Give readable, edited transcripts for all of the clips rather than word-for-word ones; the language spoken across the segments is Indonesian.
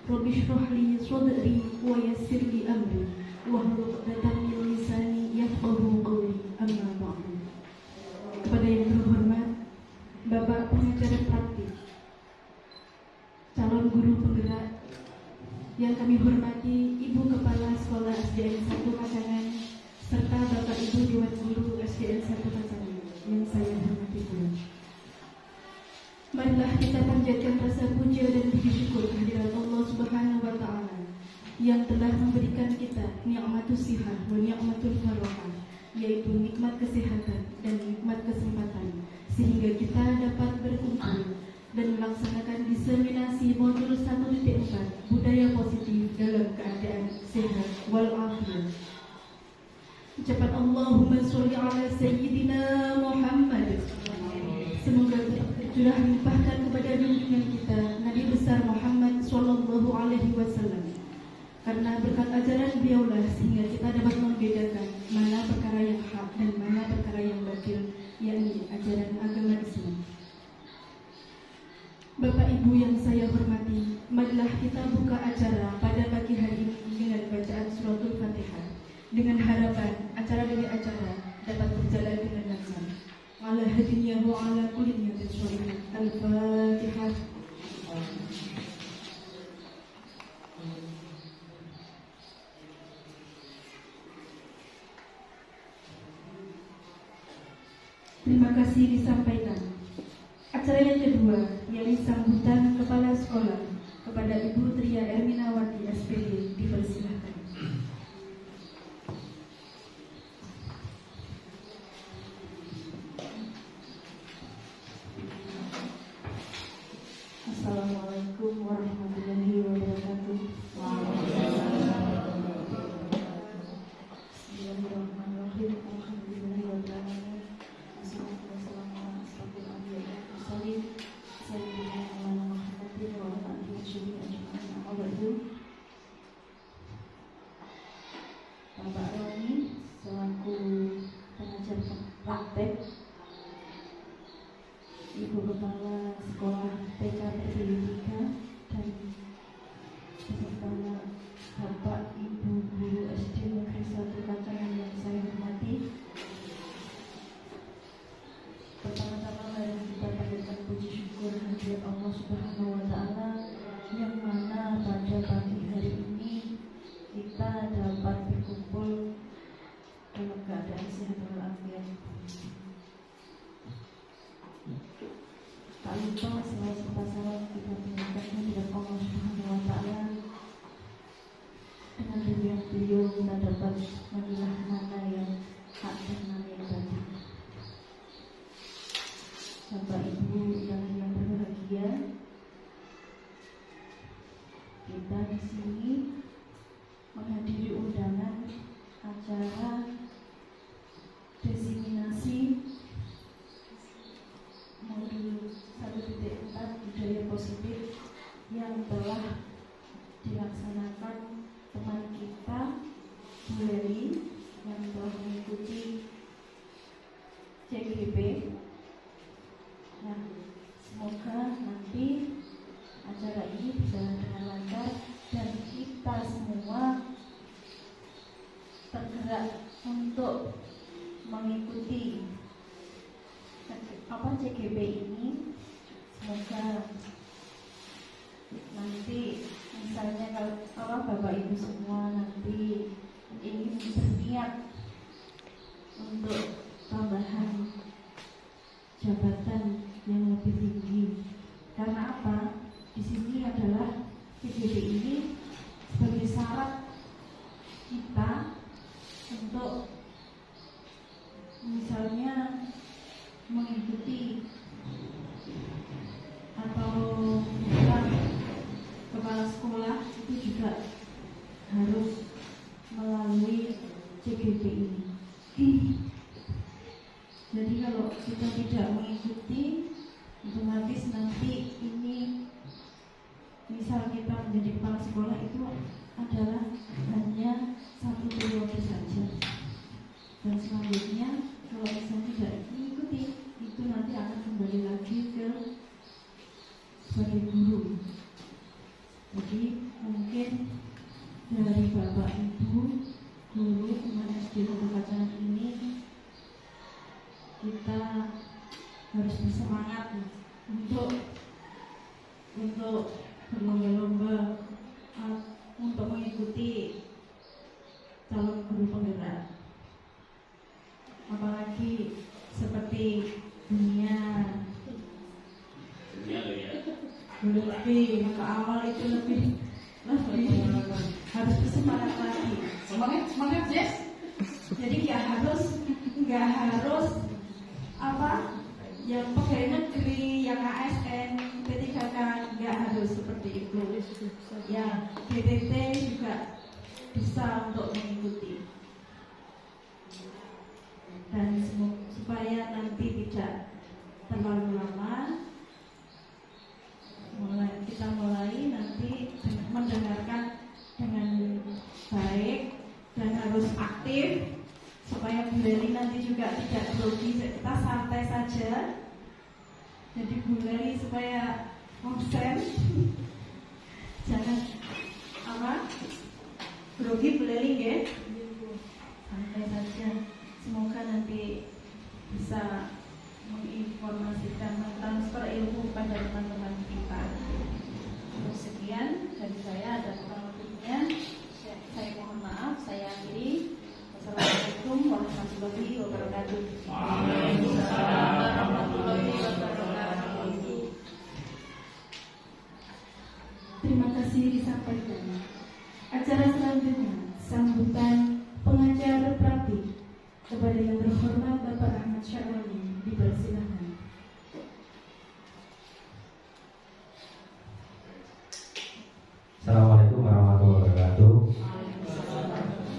Rabbi shrah li sadri wa yassir li amri wahlul 'uqdatam min lisani yafqahu qawli. Amma ba'du. Kepada yang terhormat Bapak Pengacara Praktik, calon guru penggerak, yang kami hormati Ibu Kepala Sekolah SDN 1 Pacangan, serta Bapak Ibu Dewan Guru SDN 1 Pacangan yang saya hormati pula. Marilah kita panjatkan rasa puja dan puji syukur kehadirat Allah Subhanahu wa Ta'ala yang telah memberikan kita nikmatus sihat wa nikmatul barokah, yaitu nikmat kesehatan dan nikmat kesempatan, sehingga kita dapat berkumpul dan melaksanakan diseminasi modul 1.4 budaya positif dalam keadaan sehat walafiat. Ucapan Allahumma sholli ala sayyidina Muhammad. Semoga tercurah limpahkan kepada junjungan kita Nabi besar Muhammad sallallahu alaihi wasallam. Karena berkat ajaran beliaulah sehingga kita dapat membedakan mana perkara yang hak dan mana perkara yang batil, yakni ajaran agama Islam. Bapak Ibu yang saya hormati, marilah kita buka acara pada pagi hari ini dengan bacaan suratul Fatihah, dengan harapan acara demi acara dapat berjalan dengan lancar. Ala hadinya wa ala kulli niyatin sholihah. Al-Fatihah. Terima kasih disampaikan. Acara yang kedua, yaitu sambutan Kepala Sekolah kepada Ibu Tria Erminawati SPD, dipersilahkan. Assalamualaikum warahmatullahi wabarakatuh. Bismillahirrahmanirrahim. Alhamdulillahirrahmanirrahim. Wassalamualaikum warahmatullahi wabarakatuh. Bapak Roni selaku pengajar praktek, Ibu Kepala Sekolah TK Pertilika, dan beserta Bapak Ibu Guru SD Negeri 1 Pacangan yang saya hormati. Pertama-tama mari kita panjatkan puji syukur kehadirat Allah Subhanahu wa Ta'ala yang mana pada pagi hari ini kita dapat berkumpul dalam keadaan sehat walafiat. Tak lupa selalu serta salam kita panjatkan kehadirat Allah Subhanahu wa Ta'ala. Dengan beliau kita dapat memilah mana yang hak dan mana yang batil. Bapak Ibu yang berbahagia, kita di sini menghadiri undangan acara diseminasi modul 1.4 budaya positif yang telah dilaksanakan teman kita Bu Leli yang telah mengikuti CGB. Nah, semoga nanti acara ini berjalan dengan lancar dan kita semua tergerak untuk mengikuti CGB ini. Semoga nanti misalnya kalau Bapak Ibu semua nanti ingin berniat untuk tambahan jabatan yang lebih tinggi. Karena apa? Di sini adalah CGB ini sebagai syarat kita untuk misalnya mengikuti atau bukan kepala sekolah itu juga harus melalui CGB ini. Jadi kalau kita tidak mengikuti, otomatis nanti ini misal kita menjadi kepala sekolah itu adalah hanya satu periode saja, dan selanjutnya kalau misalnya tidak mengikuti itu nanti akan kembali lagi ke sebagai guru. Jadi dari Bapak Ibu guru teman SD Satu Kacangan ini, kita harus bersemangat untuk berlomba-lomba untuk mengikuti calon guru penggerak. Apalagi seperti dunia lebih maka awal itu lebih harus bersemangat lagi. Semangat Jess. Jadi nggak harus apa yang pegawai negeri, yang ASN, P3K, nggak harus seperti itu. Yang PTT juga bisa untuk mengikuti. Dan supaya nanti tidak terlalu lama, kita mulai nanti mendengarkan dengan baik dan harus aktif supaya Bu Leli nanti juga tidak grogi, kita santai saja. Jadi Bu Leli supaya konsen, jangan grogi Bu Leli ya, santai saja. Semoga nanti bisa menginformasikan, mentransfer ilmu pada teman-teman kita. Sekian dari saya, ada kurang lebihnya saya mohon maaf, saya akhiri. Wassalamualaikum warahmatullahi wabarakatuh. Waalaikumsalam warahmatullahi wabarakatuh. Terima kasih disampaikan. Acara selanjutnya sambutan pengajar praktik kepada yang terhormat Bapak Ahmad Syarwani, dipersilakan. Assalamualaikum warahmatullahi wabarakatuh.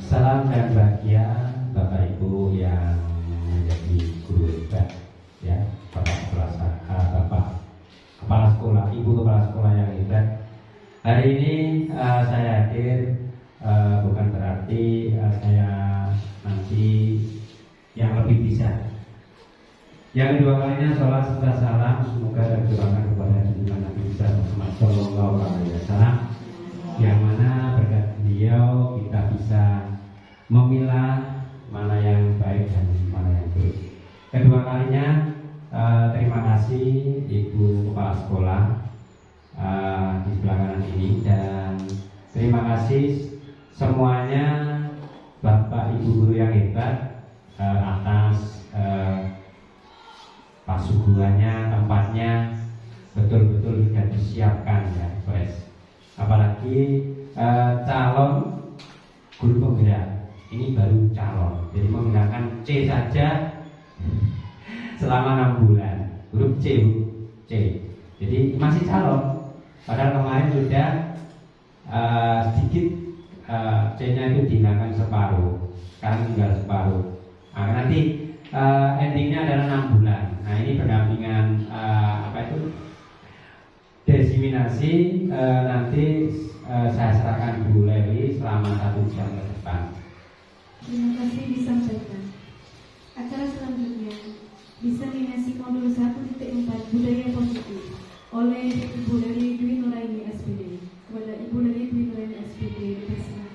Salam dan bahagia Bapak Ibu yang menjadi guru hebat, ya, Bapak kepala sekolah, Ibu kepala sekolah yang hebat. Hari ini saya hadir bukan berarti saya nanti yang lebih bisa. Yang kedua kalinya sholat serta salam semoga tercurahkan kepada junjungan Nabi besar Muhammad Shallallahu Alaihi Wasallam, yang mana berkat beliau kita bisa memilah mana yang baik dan mana yang buruk. Kedua kalinya terima kasih Ibu Kepala Sekolah di sebelah kanan ini, dan terima kasih semuanya Bapak Ibu guru yang hebat atas pasuguhannya, tempatnya betul-betul sudah disiapkan ya, guys. Apalagi calon guru penggerak ini baru calon, jadi menggunakan C saja selama 6 bulan, huruf C. Jadi masih calon, padahal kemarin sudah sedikit C-nya itu dihilangkan separuh, sekarang tinggal separuh. Nah, nanti endingnya adalah 6 bulan. Nah, ini pendampingan desiminasi nanti saya serahkan Bu Leli selama 1 jam ke depan. Terima kasih disampaikan. Acara selanjutnya diseminasi modul 1.4 budaya positif oleh Ibu Leli Dwi Nuraini SPD. Kepada Ibu Leli Dwi Nuraini SPD dipersilakan.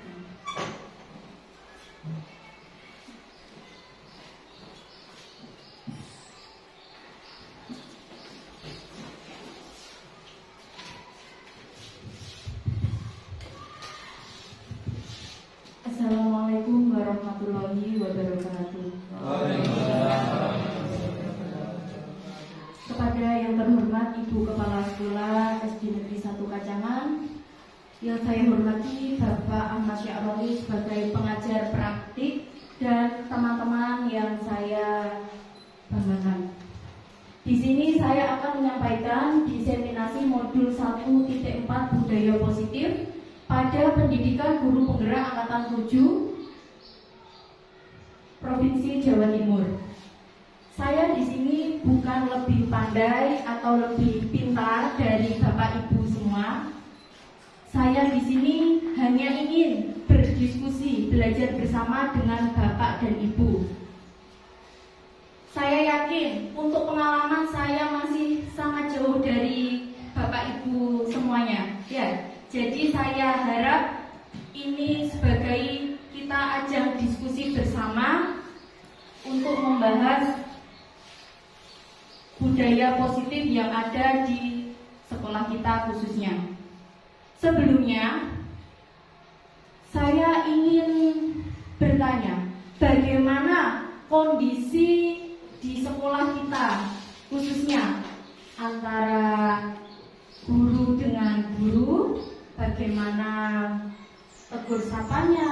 Assalamualaikum warahmatullahi wabarakatuh. Kepada yang terhormat Ibu Kepala Sekolah SD Negeri 1 Kacangan, yang saya hormati Bapak Ahmad Syarwani sebagai pengajar praktik, dan teman-teman yang saya banggakan. Di sini saya akan menyampaikan diseminasi modul 1.4 budaya positif pada pendidikan guru penggerak angkatan 7 Provinsi Jawa Timur. Saya di sini bukan lebih pandai atau lebih pintar dari Bapak Ibu semua. Saya di sini hanya ingin berdiskusi, belajar bersama dengan Bapak dan Ibu. Saya yakin untuk pengalaman saya masih sangat jauh dari Bapak Ibu semuanya. Ya, Jadi saya harap ini sebagai kita ajang diskusi bersama untuk membahas budaya positif yang ada di sekolah kita khususnya. Sebelumnya, saya ingin bertanya, bagaimana kondisi di sekolah kita khususnya antara guru dengan guru, bagaimana tegur sapanya,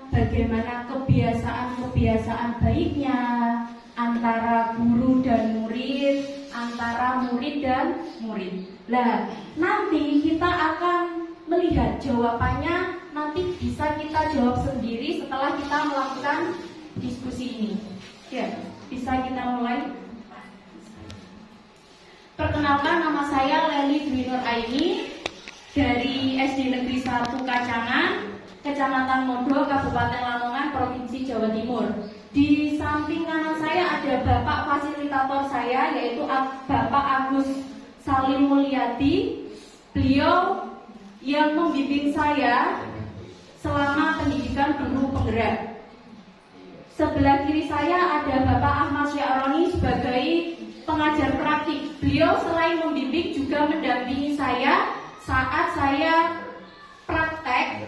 bagaimana kebiasaan-kebiasaan baiknya antara guru dan murid, antara murid dan murid. Nah, nanti kita akan melihat jawabannya, nanti bisa kita jawab sendiri setelah kita melakukan diskusi ini. Ya, bisa kita mulai. Perkenalkan, nama saya Leli Dwi Nur Aini dari SD Negeri 1 Kacangan, Kecamatan Modo, Kabupaten Lamongan, Provinsi Jawa Timur. Di samping kanan saya ada Bapak fasilitator saya, yaitu Bapak Agus Salim Mulyadi. Beliau yang membimbing saya selama pendidikan guru penggerak. Sebelah kiri saya ada Bapak Ahmad Syaroni sebagai pengajar praktik. Beliau selain membimbing juga mendampingi saya saat saya praktek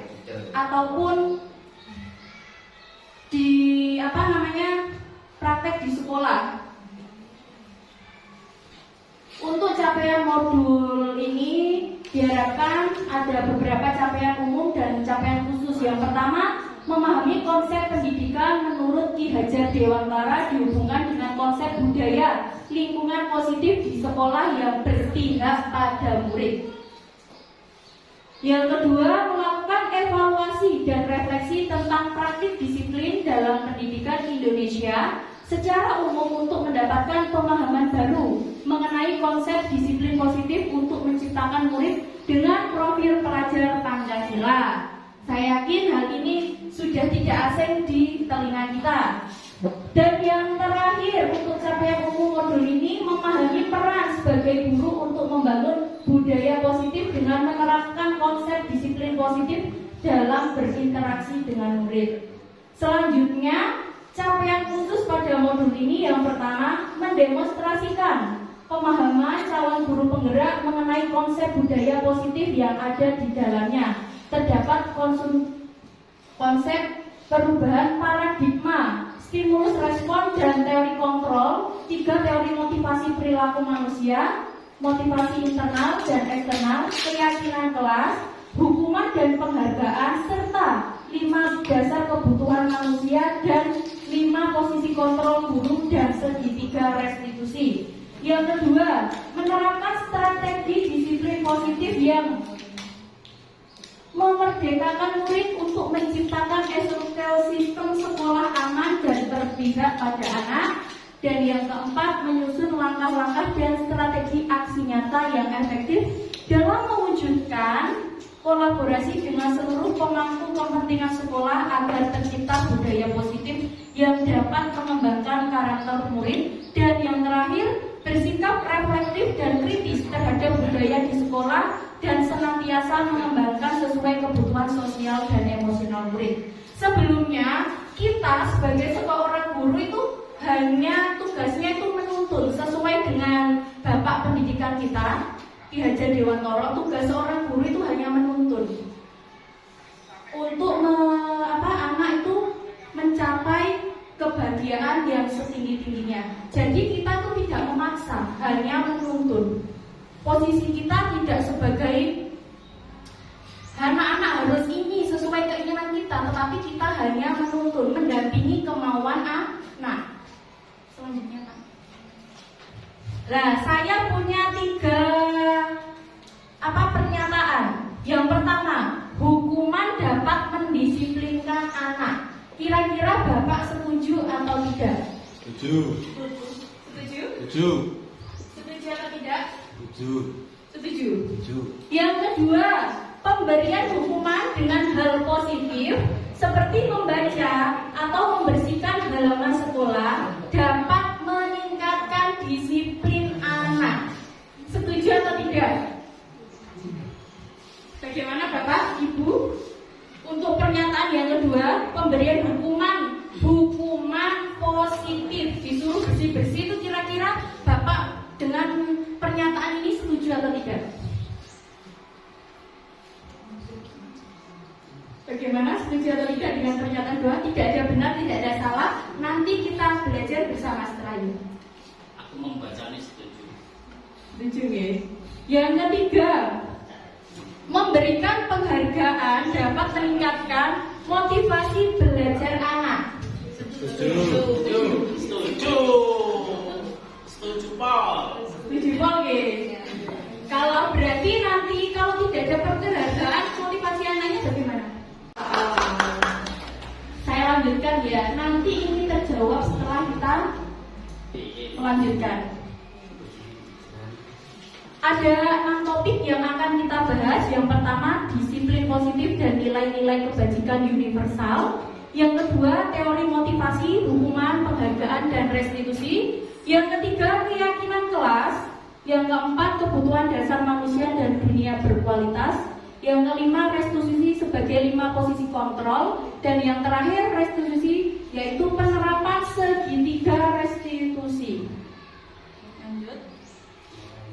ataupun praktek di sekolah. Untuk capaian modul ini diharapkan ada beberapa capaian umum dan capaian khusus. Yang pertama, memahami konsep pendidikan menurut Ki Hajar Dewantara dihubungkan dengan konsep budaya lingkungan positif di sekolah yang berpihak pada murid. Yang kedua, melakukan evaluasi dan refleksi tentang praktik disiplin dalam pendidikan Indonesia secara umum untuk mendapatkan pemahaman baru mengenai konsep disiplin positif untuk menciptakan murid dengan profil pelajar Pancasila. Saya yakin hal ini sudah tidak asing di telinga kita. Dan yang terakhir, untuk capaian umum modul ini, memahami peran sebagai guru untuk membangun budaya positif dengan menerapkan konsep disiplin positif dalam berinteraksi dengan murid. Selanjutnya, capaian khusus pada modul ini yang pertama, mendemonstrasikan pemahaman calon guru penggerak mengenai konsep budaya positif yang ada di dalamnya. Terdapat konsep perubahan paradigma, stimulus respon dan teori kontrol, 3 teori motivasi perilaku manusia, motivasi internal dan eksternal, keyakinan kelas, hukuman dan penghargaan, serta 5 dasar kebutuhan manusia dan 5 posisi kontrol guru dan segitiga restitusi. Yang kedua, menerapkan strategi disiplin positif yang memerdekakan murid untuk menciptakan ekosistem sekolah aman dan berpihak pada anak. Dan yang keempat, menyusun langkah-langkah dan strategi aksi nyata yang efektif dalam mewujudkan kolaborasi dengan seluruh pemangku kepentingan sekolah agar tercipta budaya positif yang dapat mengembangkan karakter murid. Dan yang terakhir, bersikap reflektif dan kritis terhadap budaya di sekolah dan senantiasa mengembangkan sesuai kebutuhan sosial dan emosional murid. Sebelumnya, kita sebagai seorang guru itu hanya tugasnya itu menuntun sesuai dengan Bapak pendidikan kita, Ki Hajar Dewantara. Tugas seorang guru itu hanya menuntun untuk anak itu mencapai kebahagiaan yang setinggi-tingginya. Jadi kita tuh tidak memaksa, hanya menuntun. Posisi kita tidak sebagai anak-anak harus ini sesuai keinginan kita, tetapi kita hanya menuntun, mendampingi kemauan anak. Selanjutnya, Pak. Nah, saya punya 3 pernyataan. Yang pertama, hukuman dapat mendisiplinkan anak. Kira-kira Bapak setuju atau tidak? Setuju. Setuju? Setuju. Setuju atau tidak? Setuju. Setuju. Setuju. Yang kedua, pemberian hukuman dengan hal positif seperti membaca atau membersihkan halaman sekolah dapat meningkatkan disiplin anak. Setuju atau tidak? Bagaimana Bapak, Ibu? Untuk pernyataan yang kedua, pemberian hukuman positif, disuruh bersih-bersih, itu kira-kira Bapak dengan pernyataan ini setuju atau tidak? Bagaimana, setuju atau tidak dengan pernyataan kedua? Tidak ada benar, tidak ada salah. Nanti kita belajar bersama setelah ini. Aku membacanya setuju. Setuju ya? Yang ketiga, memberikan penghargaan dapat meningkatkan motivasi belajar anak. Setuju, Paul. Setuju ya? Kalau berarti nanti kalau tidak ada penghargaan, motivasi anaknya bagaimana? Saya lanjutkan ya. Nanti ini terjawab setelah kita melanjutkan. Ada 6 topik yang akan kita bahas. Yang pertama, disiplin positif dan nilai-nilai kebajikan universal. Yang kedua, teori motivasi, hukuman, penghargaan, dan restitusi. Yang ketiga, keyakinan kelas. Yang keempat, kebutuhan dasar manusia dan dunia berkualitas. Yang kelima, restitusi sebagai 5 posisi kontrol. Dan yang terakhir, restitusi, yaitu penerapan segitiga restitusi. Lanjut.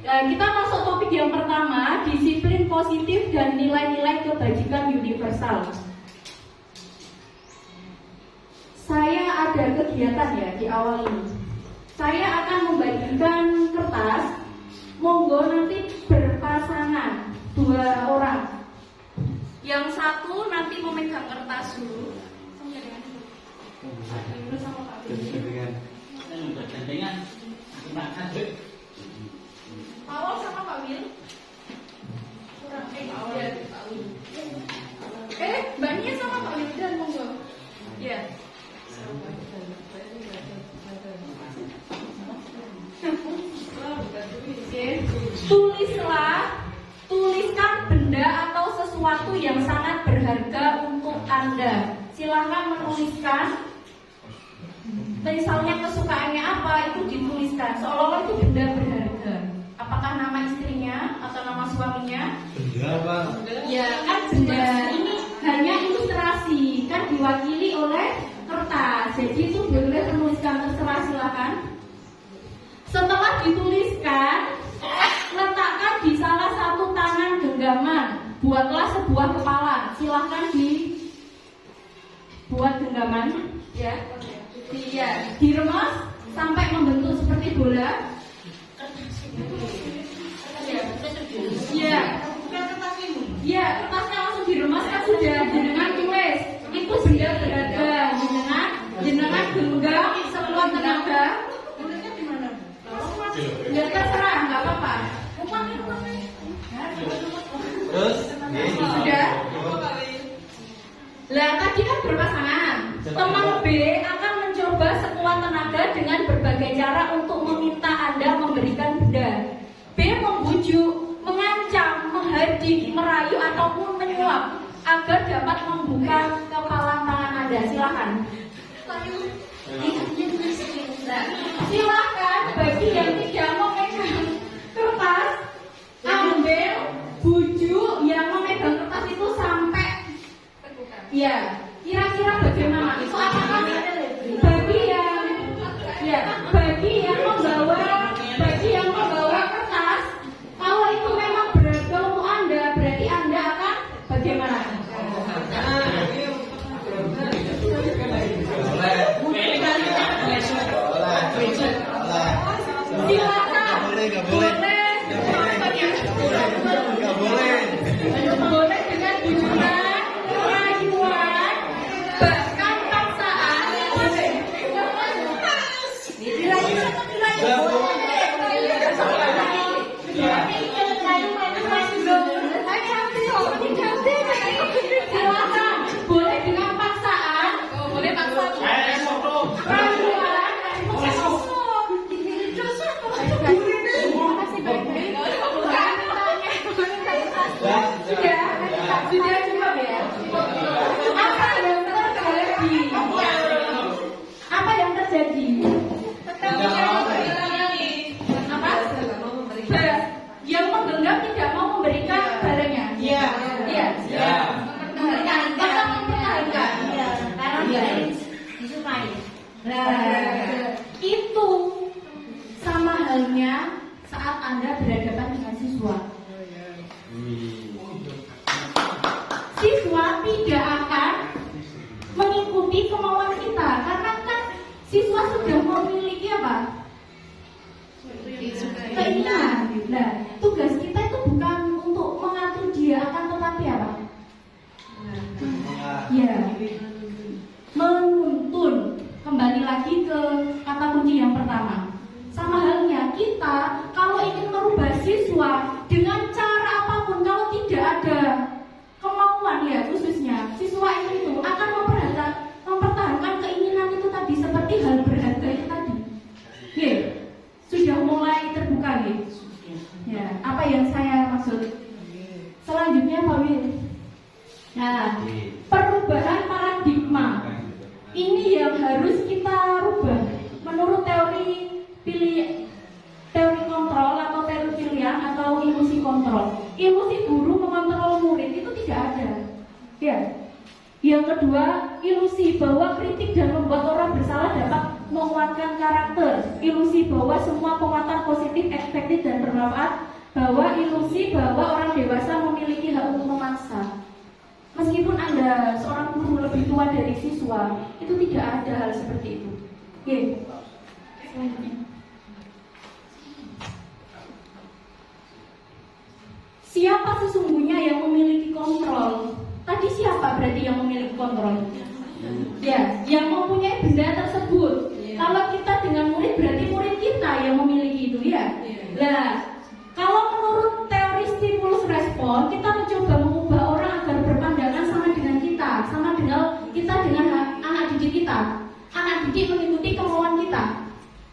Kita masuk topik yang pertama, disiplin positif dan nilai-nilai kebajikan universal. Saya ada kegiatan ya di awal ini. Saya akan membagikan kertas. Monggo nanti berpasangan 2 orang. Yang satu nanti memegang kertas dulu. Sama Pak Willy. Awal sama Pak Wil. Kurang Pak Wil. Mbak Nia sama Pak Wil dan monggo. Ya. Tuliskan benda atau sesuatu yang sangat berharga untuk Anda. Silahkan menuliskan. Misalnya kesukaannya apa, itu dituliskan. Seolah-olah itu benda berharga. Apakah nama istrinya atau nama suaminya? Benda apa? Ya kan benda ini hanya ilustrasi, kan diwakili oleh kertas. Jadi itu boleh menuliskan, terserah silakan. Setelah dituliskan, letakkan di salah satu tangan genggaman. Buatlah sebuah kepala. Silahkan dibuat genggaman, ya. Diremas sampai membentuk seperti bola. Ya, kertasnya langsung diremas kan sudah. Jenengan tulis. Itu benda berharga. Jenengan genggam sekuat tenaga. Ya terserah, nggak apa-apa. Terus? Sudah. Lah tadi kan berpasangan. Teman B akan mencoba sekuat tenaga dengan berbagai cara untuk meminta Anda memberikan benda. B membujuk, mengancam, menghardik, merayu ataupun menyuap agar dapat membuka kepala tangan Anda. Silakan. Silakan bagi yang tidak memegang kertas, ambil bujuk yang memegang kertas itu sampai. Ya, kira-kira bagaimana? Itu apakah bagi yang membawa kertas, kalau itu memang berharga untuk Anda, berarti Anda akan bagaimana? Silakan. Boleh dengan bujukan, rayuan, Nah, itu sama halnya saat Anda berhadapan dengan siswa. Siswa tidak akan mengikuti kemauan kita karena kan siswa sudah memiliki apa? Keinginan. Nah, tugas kita itu bukan untuk mengatur dia, akan tetapi apa? Ya, menuntun. Kembali lagi ke kata kunci yang pertama. Sama halnya kita kalau ingin merubah siswa dengan cara apapun, kalau tidak ada kemauan ya khususnya siswa itu akan mempertahankan keinginan itu tadi seperti hal berharga itu tadi. Oke, sudah mulai terbuka nih. Ya, apa yang saya maksud? Selanjutnya Pak Wil. Nah, perubahan paradigma ini yang harus kita rubah menurut teori kontrol atau teori pilihan atau ilusi kontrol. Ilusi guru mengontrol murid itu tidak ada. Ya. Yang kedua, ilusi bahwa kritik dan membuat orang bersalah dapat menguatkan karakter. Ilusi bahwa semua penguatan positif, efektif dan bermanfaat. Bahwa ilusi bahwa orang dewasa memiliki hak untuk memaksa. Meskipun Anda seorang guru lebih tua dari siswa, itu tidak ada hal seperti itu. Oke. Selanjutnya. Siapa sesungguhnya yang memiliki kontrol? Tadi siapa berarti yang memiliki kontrol? Ya, yang mempunyai benda tersebut. Kalau kita dengan murid berarti murid kita yang memiliki itu ya. Nah, kalau menurut teori stimulus respon, kita mencoba mengubah orang agar berpandangan sama dengan kita, sama dengan kita dengan anak didik kita. Anak didik mengikuti kemauan kita.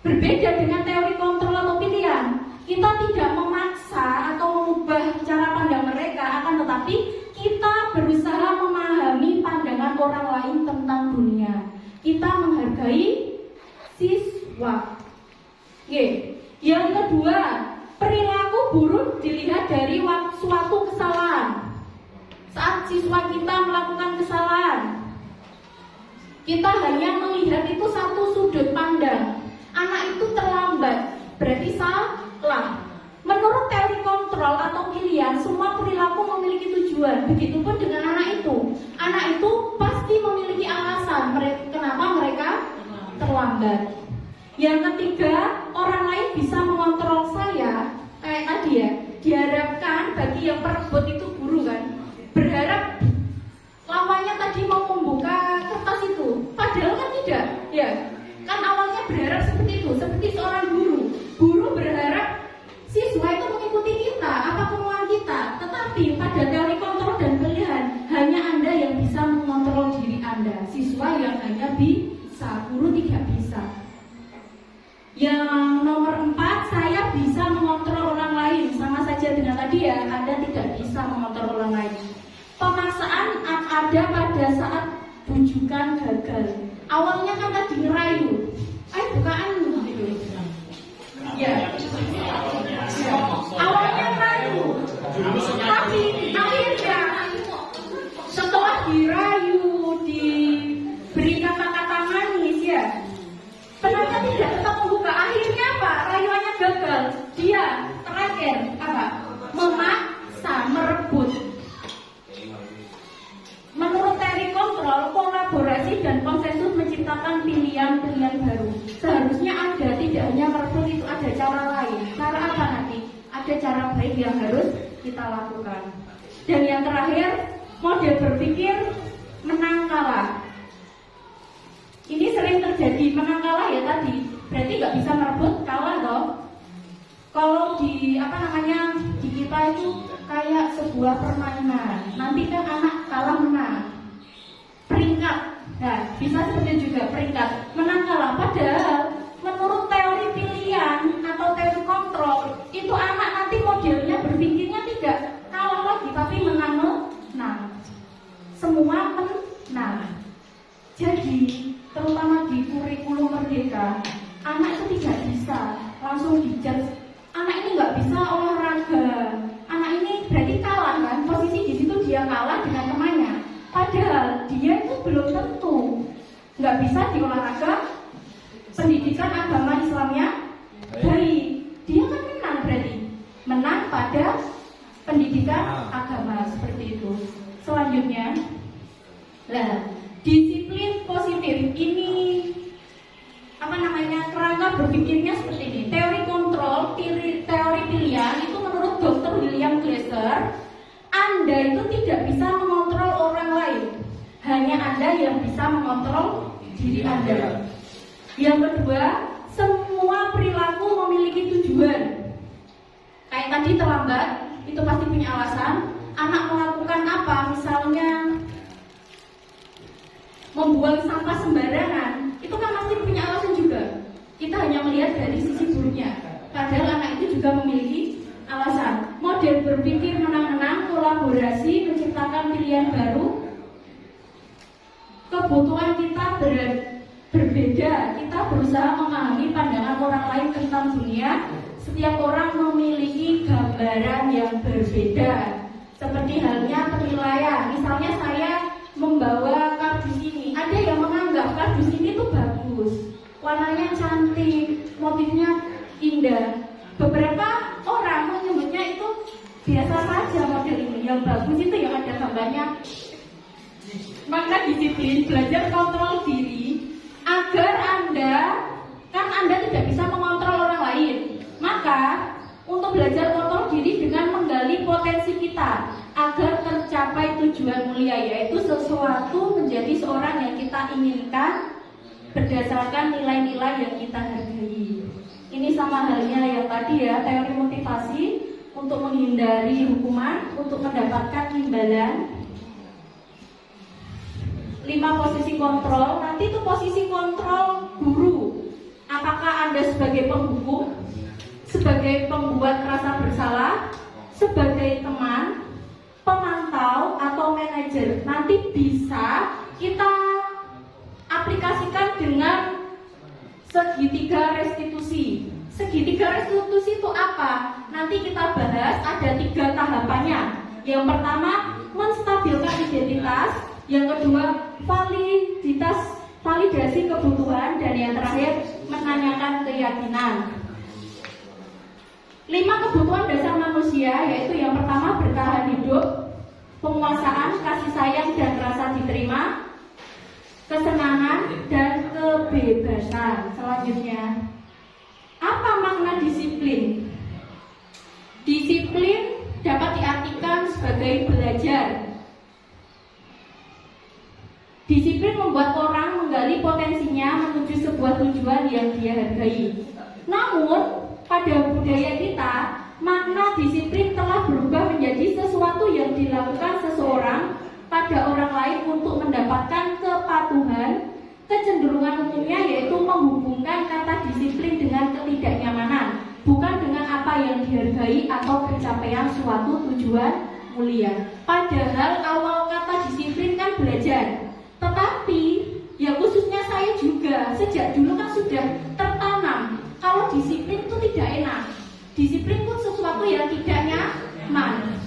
Berbeda dengan teori kontrol atau pilihan, kita tidak memaksa atau mengubah cara pandang mereka, akan tetapi kita berusaha memahami pandangan orang lain tentang dunia. Kita menghargai siswa. Oke. Yang kedua, perilaku buruk dilihat dari suatu kesalahan. Saat siswa kita melakukan kesalahan, kita hanya melihat itu satu sudut pandang. Anak itu terlambat, berarti salah. Menurut teori kontrol atau pilihan, semua perilaku memiliki tujuan. Begitupun dengan anak itu. Anak itu pasti memiliki alasan kenapa mereka terlambat. Yang ketiga, orang lain bisa mengontrol saya. Kayak tadi ya, diharapkan bagi yang perebut itu guru kan, berharap lawannya tadi mau membuka kertas itu, padahal kan tidak. Ya, kan awalnya berharap seperti itu, seperti seorang guru. Guru berharap siswa itu mengikuti kita, apa kemauan kita. Tetapi pada teori kontrol dan pilihan, hanya Anda yang bisa mengontrol diri Anda. Siswa yang hanya bisa, guru tidak bisa. Yang nomor 4, saya bisa mengontrol orang lain. Sama saja dengan tadi ya, Anda tidak bisa mengontrol orang lain. Pemaksaan ada pada saat bujukan gagal. Awalnya kan tadi ngerayu, bukaan gitu. Ya. Awalnya ngerayu, tapi akhirnya setelah dirayu, diberi kata-kata manis ya, penanya tidak tetap membuka. Akhirnya apa? Rayuannya gagal. Dia terakhir apa? Memaksa, merebut. Menurut teori kontrol, kolaborasi dan konsensus menciptakan pilihan-pilihan baru. Seharusnya ada, tidak hanya merebut, itu ada cara lain. Cara apa nanti? Ada cara baik yang harus kita lakukan. Dan yang terakhir, model berpikir menang kalah. Ini sering terjadi, menang kalah ya tadi. Berarti nggak bisa merebut, kalah loh. Kalau di di kita itu kayak sebuah permainan. Nanti kan anak kalah menang. Peringkat. Nah, bisa seperti juga peringkat menang kalah. Padahal menurut teori pilihan atau teori kontrol, itu anak nanti modelnya berpikirnya tidak kalah lagi, tapi menang. Semua menang. Jadi terutama di kurikulum merdeka, anak itu tidak bisa langsung dijudge. Anak ini nggak bisa olahraga. Anak ini berarti kalah kan? Posisi di situ dia kalah dengan temannya. Padahal dia itu belum tentu nggak bisa di olahraga pendidikan agama Islamnya baik. Dia kan menang berarti, menang pada pendidikan agama seperti itu. Selanjutnya, disiplin positif ini kerangka berpikirnya seperti ini. Teori kontrol, teori pilihan itu menurut Dr. William Glasser, Anda itu tidak bisa mengontrol orang lain, hanya Anda yang bisa mengontrol diri Anda. Yang kedua, semua perilaku memiliki tujuan. Kayak tadi terlambat, itu pasti punya alasan. Anak melakukan apa, misalnya membuang sampah sembarangan, itu kan pasti punya alasan juga. Kita hanya melihat dari sisi buruknya, padahal anak itu juga memiliki alasan. Model berpikir menang-menang, kolaborasi, menciptakan pilihan baru. Kebutuhan kita berbeda, kita berusaha memahami pandangan orang lain tentang dunia. Setiap orang memiliki gambaran yang berbeda. Seperti halnya penilaian, misalnya saya membawa kardus ini, ada yang menganggap kardus ini tuh bagus, warnanya cantik, motifnya indah. Beberapa orang menyebutnya itu biasa saja model ini. Yang bagus itu yang ada gambarnya. Maka disiplin, belajar kontrol diri agar Anda tidak bisa mengontrol orang lain. Maka untuk belajar kontrol diri dengan menggali potensi kita agar tercapai tujuan mulia, yaitu sesuatu menjadi seorang yang kita inginkan berdasarkan nilai-nilai yang kita hargai. Ini sama halnya yang tadi ya, teori motivasi untuk menghindari hukuman, untuk mendapatkan imbalan. 5 posisi kontrol, nanti itu posisi kontrol guru. Apakah Anda sebagai penghukum, sebagai pembuat rasa bersalah, sebagai teman, pemantau, atau manajer. Nanti bisa kita aplikasikan dengan segitiga restitusi. Segitiga restitusi itu apa? Nanti kita bahas, ada 3 tahapannya. Yang pertama, menstabilkan identitas. Yang kedua, validasi kebutuhan. Dan yang terakhir, menanyakan keyakinan. 5 kebutuhan dasar manusia, yaitu yang pertama bertahan hidup, penguasaan, kasih sayang dan rasa diterima, kesenangan dan kebebasan. Selanjutnya, apa makna disiplin? Disiplin dapat diartikan sebagai belajar. Disiplin membuat orang menggali potensinya menuju sebuah tujuan yang dia hargai. Namun, pada budaya kita, makna disiplin telah berubah menjadi sesuatu yang dilakukan seseorang pada orang lain untuk mendapatkan kepatuhan. Kecenderungan umumnya yaitu menghubungkan kata disiplin dengan ketidaknyamanan, bukan dengan apa yang dihargai atau pencapaian suatu tujuan mulia. Padahal awal kata disiplin kan belajar. Tetapi, ya khususnya saya juga, sejak dulu kan sudah tertanam kalau disiplin itu tidak enak. Disiplin itu sesuatu yang tidak nyaman.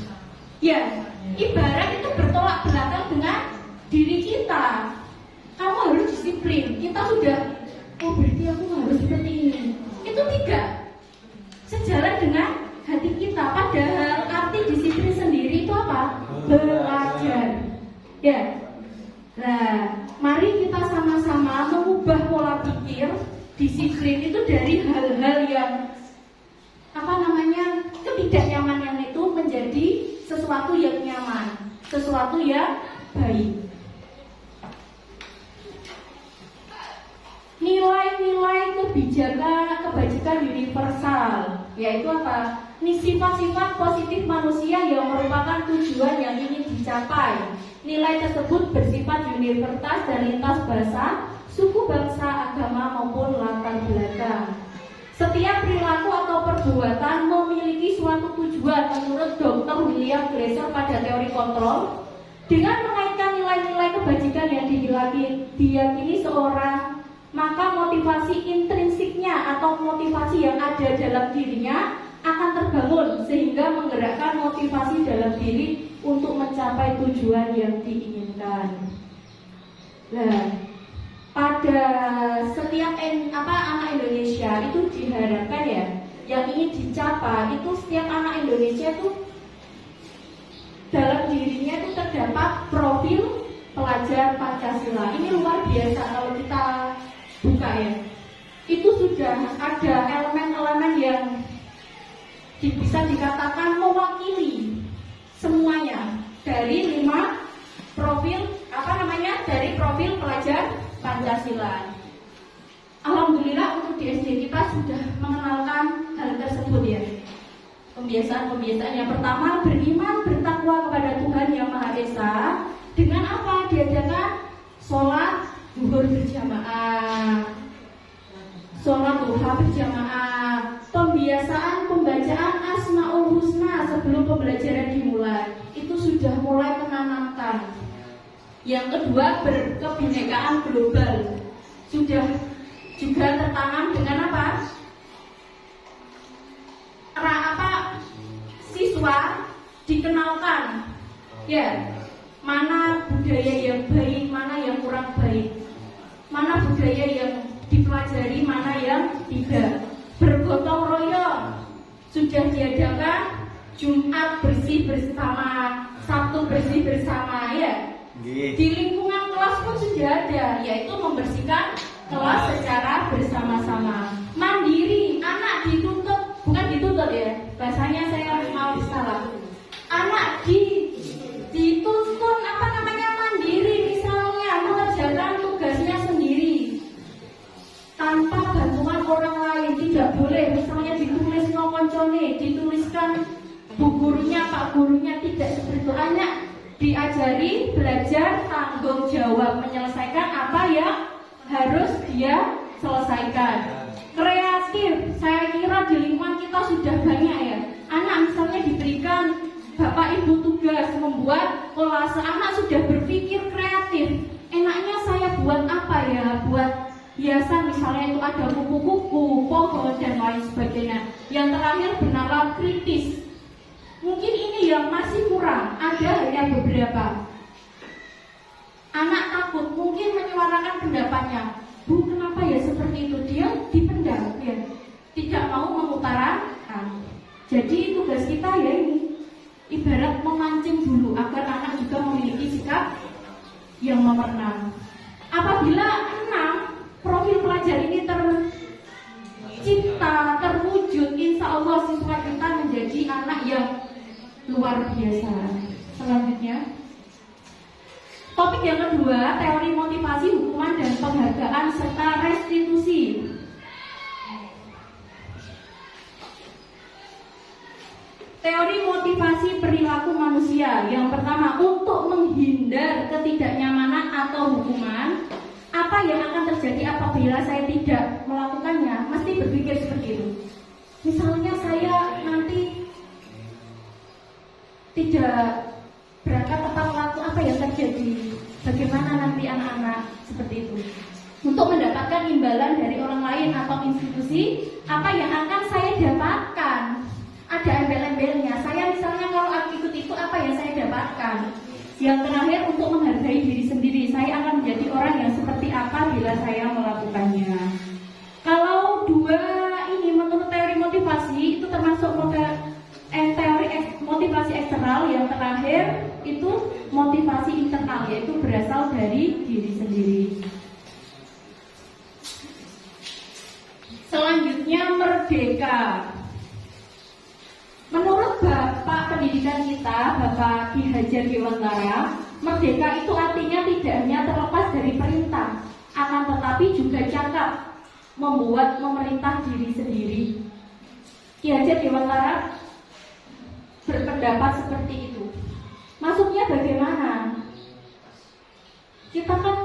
Ya, ibarat itu bertolak belakang dengan diri kita. Kamu harus disiplin. Kita sudah, oh berarti aku harus seperti ini. Itu tidak sejalan dengan hati kita. Padahal arti disiplin sendiri itu apa? Belajar. Ya. Nah, mari kita sama-sama mengubah pola pikir. Disiplin itu dari hal-hal yang ketidaknyamanan itu menjadi sesuatu yang nyaman, sesuatu yang baik. Nilai-nilai kebajikan universal, yaitu apa? Sifat-sifat positif manusia yang merupakan tujuan yang ingin dicapai. Nilai tersebut bersifat universal dan lintas bahasa, suku, bangsa, agama maupun latar belakang. Setiap perilaku atau perbuatan memiliki suatu tujuan menurut Dr. William Glasser pada teori kontrol. Dengan mengaitkan nilai-nilai kebajikan yang diyakini seorang, maka motivasi intrinsiknya atau motivasi yang ada dalam dirinya akan terbangun sehingga menggerakkan motivasi dalam diri untuk mencapai tujuan yang diinginkan. Nah, pada setiap anak Indonesia itu diharapkan ya, yang ingin dicapai itu setiap anak Indonesia itu dalam dirinya itu terdapat profil pelajar Pancasila. Ini luar biasa kalau kita buka ya. Itu sudah ada elemen-elemen yang bisa dikatakan mewakili semuanya dari 5 profil dari profil pelajar Pancasila. Alhamdulillah untuk di SD kita sudah mengenalkan hal tersebut ya. Pembiasaan yang pertama, beriman bertakwa kepada Tuhan Yang Maha Esa. Dengan apa? Diadakan sholat zuhur berjamaah, sholat duha berjamaah, pembiasaan pembacaan Asmaul Husna sebelum pembelajaran dimulai. Itu sudah mulai menanamkan. Yang kedua, berkebinekaan global. Sudah juga tertanam dengan apa? Siswa dikenalkan ya, mana budaya yang baik, mana yang kurang baik, mana budaya yang dipelajari, mana yang tidak. Bergotong royong, sudah diadakan Jumat bersih bersama, Sabtu bersih bersama ya. Di lingkungan kelas pun sudah ada, yaitu membersihkan kelas secara bersama-sama. Mandiri, anak dituntut, bukan dituntut ya, bahasanya saya mau salah. Anak dituntut mandiri, misalnya mengerjakan tugasnya sendiri tanpa bantuan orang lain, tidak boleh. Misalnya ditulis ngokoncone, dituliskan bu gurunya, pak gurunya, tidak seperti itu. Anak diajari belajar tanggung jawab, menyelesaikan apa yang harus dia selesaikan. Kreatif, saya kira di lingkungan kita sudah banyak ya. Anak misalnya diberikan bapak ibu tugas membuat kolase, anak sudah berpikir kreatif. Enaknya saya buat apa ya? Buat hiasan misalnya, itu ada kuku-kuku, pohon dan lain sebagainya. Yang terakhir, bernalar kritis. Mungkin ini yang masih kurang, ada hanya beberapa. Anak takut, mungkin menyuarakan pendapatnya. Bu, kenapa ya seperti itu? Dia dipendam, ya, tidak mau mengutarakan. Jadi tugas kita ya ini, ibarat memancing dulu agar anak juga memiliki sikap yang memerna. Apabila 6 profil pelajar ini tercipta, terwujud, insya Allah siswa kita menjadi anak yang luar biasa. Selanjutnya, topik yang kedua, teori motivasi, hukuman dan penghargaan serta restitusi. Teori motivasi perilaku manusia. Yang pertama, untuk menghindar ketidaknyamanan atau hukuman. Apa yang akan terjadi apabila saya tidak melakukannya? Mesti berpikir seperti itu. Misalnya saya nanti tidak berangkat tepat waktu, apa yang terjadi? Bagaimana nanti anak-anak seperti itu? Untuk mendapatkan imbalan dari orang lain atau institusi, apa yang akan saya dapatkan? Ada embel-embelnya. Saya misalnya kalau ikut itu, apa yang saya dapatkan? Yang terakhir, untuk menghargai diri sendiri. Saya akan menjadi orang yang seperti apa bila saya melakukannya. Kalau dua ini menurut teori motivasi itu termasuk teori motivasi eksternal. Yang terakhir itu motivasi internal, yaitu berasal dari diri sendiri. Selanjutnya, merdeka. Menurut Bapak Pendidikan kita, Bapak Ki Hajar Dewantara, merdeka itu artinya tidak hanya terlepas dari perintah, akan tetapi juga cakap, membuat memerintah diri sendiri. Ki Hajar Dewantara berpendapat seperti itu. Maksudnya bagaimana? Kita kan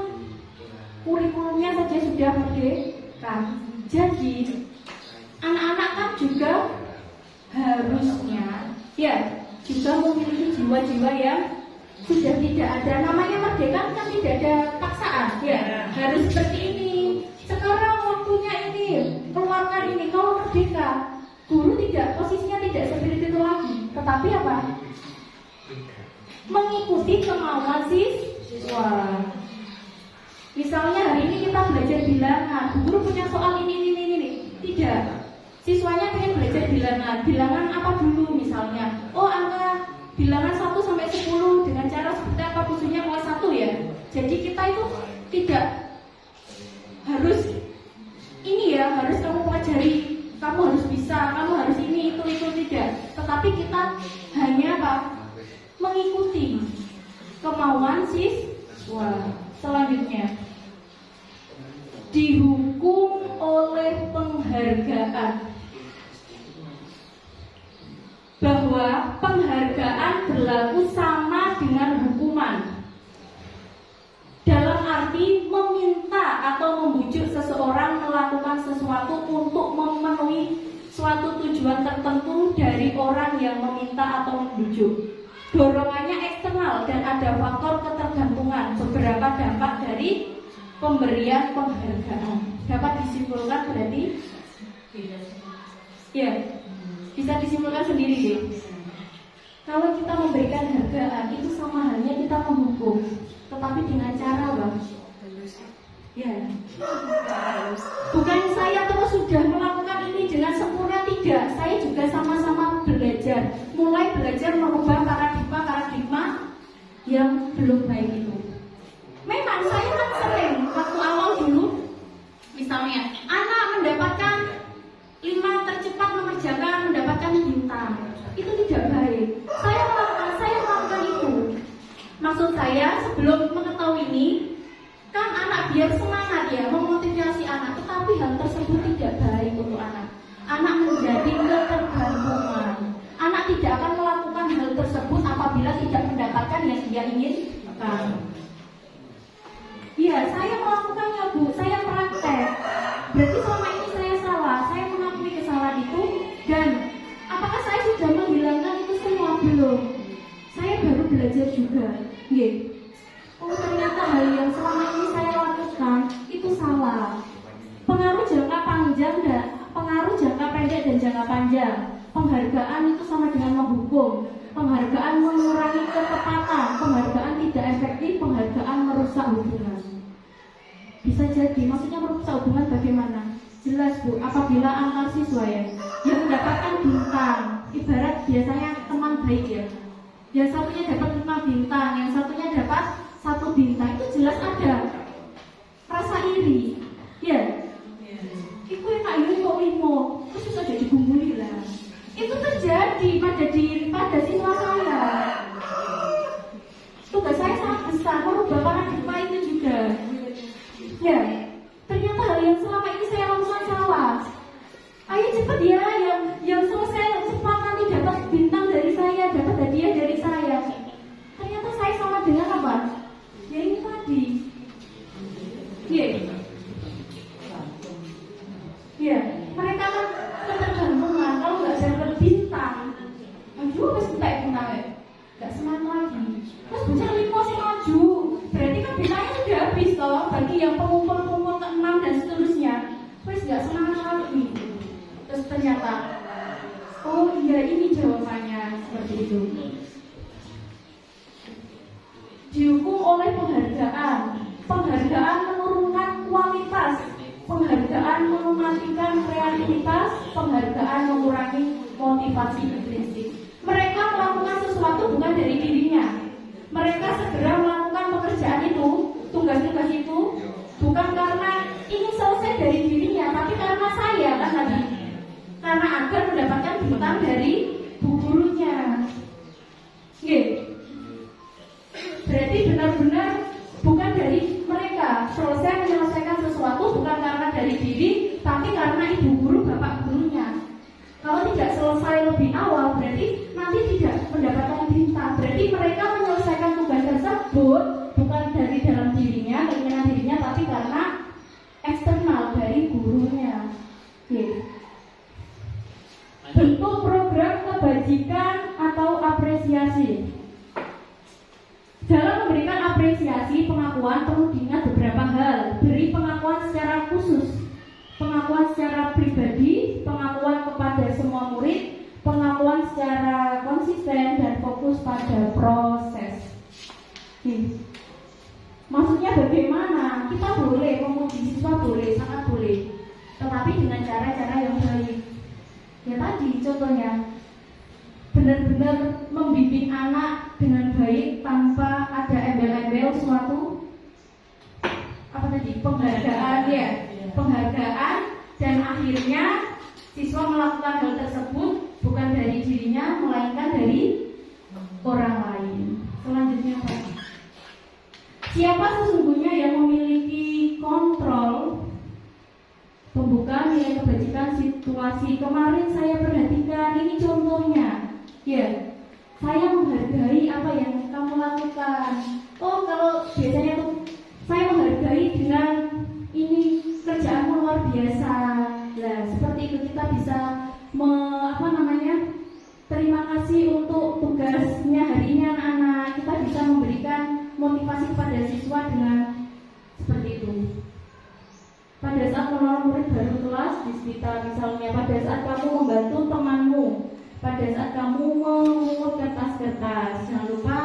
kurikulumnya saja sudah merdeka. Jadi anak-anak kan juga harusnya ya juga memiliki jiwa-jiwa yang sudah tidak ada namanya merdeka, kan tidak ada paksaan ya, harus seperti ini, sekarang waktunya ini, keluarkan ini. Kalau merdeka, guru tidak, posisinya tidak seperti itu lagi, tetapi apa? Mengikuti kemauan siswa. Misalnya hari ini kita kita belajar bilangan, Bu Guru punya soal ini. Tidak. Siswanya pengen belajar bilangan apa dulu misalnya. Oh, angka bilangan 1 sampai 10 dengan cara seperti apa, khususnya kelas 1 ya. Jadi kita itu tidak harus ini ya, harus kamu pelajari, kamu harus bisa, kamu harus ini itu tidak. Tetapi kita hanya apa? Mengikuti kemauan siswa. Selanjutnya, dihukum oleh penghargaan. Bahwa penghargaan berlaku sama dengan hukuman. Dalam arti meminta atau membujuk seseorang melakukan sesuatu untuk memenuhi suatu tujuan tertentu dari orang yang meminta atau membujuk. Dorongannya eksternal dan ada faktor ketergantungan. Beberapa dampak dari pemberian penghargaan dapat disimpulkan berarti ya, bisa disimpulkan sendiri deh. Kalau kita memberikan hargaan itu sama halnya kita menghukum, tetapi dengan cara bang. Ya, bukan saya terus sudah melakukan ini dengan sempurna, tidak. Saya juga sama-sama belajar, mulai belajar merubah paradigma yang belum baik itu. Memang saya kan sering waktu awal dulu, misalnya anak mendapatkan 5 tercepat mengerjakan mendapatkan bintang, itu tidak baik. Saya melakukan itu. Maksud saya sebelum mengetahui ini, kan anak biar semangat ya, memotivasi anak, tetapi hal tersebut tidak baik untuk anak. Anak menjadi ketergantungan. Anak tidak akan melakukan hal tersebut apabila tidak mendapatkan yang dia inginkan. Ya, saya melakukannya Bu, saya praktek. Berarti selama ini saya salah, saya mengakui kesalahan itu. Dan apakah saya sudah menghilangkan itu semua? Belum. Saya baru belajar juga. Oh, ternyata hal yang selama ini saya lakukan itu salah. Pengaruh jangka pendek dan jangka panjang. Penghargaan itu sama dengan menghukum. Penghargaan mengurangi ketepatan. Penghargaan tidak efektif. Penghargaan merusak hubungan. Bisa jadi, maksudnya merusak hubungan bagaimana? Jelas Bu, apabila antar siswa ya, yang mendapatkan bintang, ibarat biasanya teman baik ya, yang satunya dapat 5 bintang, yang satunya dapat 1 bintang, itu jelas ada rasa iri, ya. Iku enak ini kok 5, terus bisa jadi gumbuli lah. Itu terjadi pada siswa saya. Tugas saya sangat besar, merubah paradigma itu juga. Ya, ternyata hal yang selama ini saya lakukan salah. Ayo cepat ya, yang selesai cepat nanti dapat bintang dari saya, dapat hadiah dari saya. Ternyata saya sama dengan apa? Ya ini tadi. Ya, mereka kan ketergantungan. Kalau nggak dapat bintang, aduh harus tak bintang ya, nggak semangat lagi. Terus bocah 5 sih maju, berarti kan bintangnya sudah habis toh. Bagi yang pengumpul ke 6 dan seterusnya, terus nggak semangat lagi. Terus ternyata, oh iya ini jawabannya seperti itu. Dihukum oleh penghargaan. Penghargaan menurunkan kualitas. Penghargaan mematikan kreativitas. Penghargaan mengurangi motivasi intrinsik. Mereka melakukan sesuatu bukan dari dirinya. Mereka segera melakukan pekerjaan itu, tugas-tugas itu, bukan karena ingin selesai dari dirinya, tapi karena saya kan tadi. Karena agar mendapatkan bintang dari bu gurunya. Berarti benar-benar bukan dari mereka. Selesai menyelesaikan sesuatu bukan karena dari diri, tapi karena ibu guru, bapak gurunya. Kalau tidak selesai lebih awal, berarti nanti tidak mendapatkan bintang. Berarti mereka menyelesaikan tugas tersebut bukan dari dalam dirinya, keinginan dirinya, tapi karena eksternal dari gurunya. Bentuk program kebajikan atau apresiasi. Dalam memberikan apresiasi, pengakuan perlu diingat beberapa hal. Beri pengakuan secara khusus, pengakuan secara pribadi, pengakuan kepada semua murid, pengakuan secara konsisten dan fokus pada proses. Maksudnya bagaimana? Kita boleh memuji siswa, boleh, sangat boleh, tetapi dengan cara-cara yang baik. Ya tadi contohnya, benar-benar membimbing anak dengan baik tanpa ada embel-embel suatu apa tadi, penghargaan ya, penghargaan, dan akhirnya siswa melakukan hal tersebut bukan dari dirinya melainkan dari orang lain. Selanjutnya Pak, siapa sesungguhnya yang memiliki kontrol pembukaan nilai kebajikan situasi? Kemarin saya perhatikan, ini contohnya ya, saya menghargai apa yang kamu lakukan. Oh, kalau biasanya tuh saya menghargai dengan ini kerjaanmu luar biasa. Nah, seperti itu kita bisa terima kasih untuk tugasnya hari ini anak-anak. Kita bisa memberikan motivasi pada siswa dengan seperti itu. Pada saat menolong murid baru kelas di sekitar, misalnya pada saat kamu membantu temanmu, pada saat kamu mengumpul kertas-kertas, jangan lupa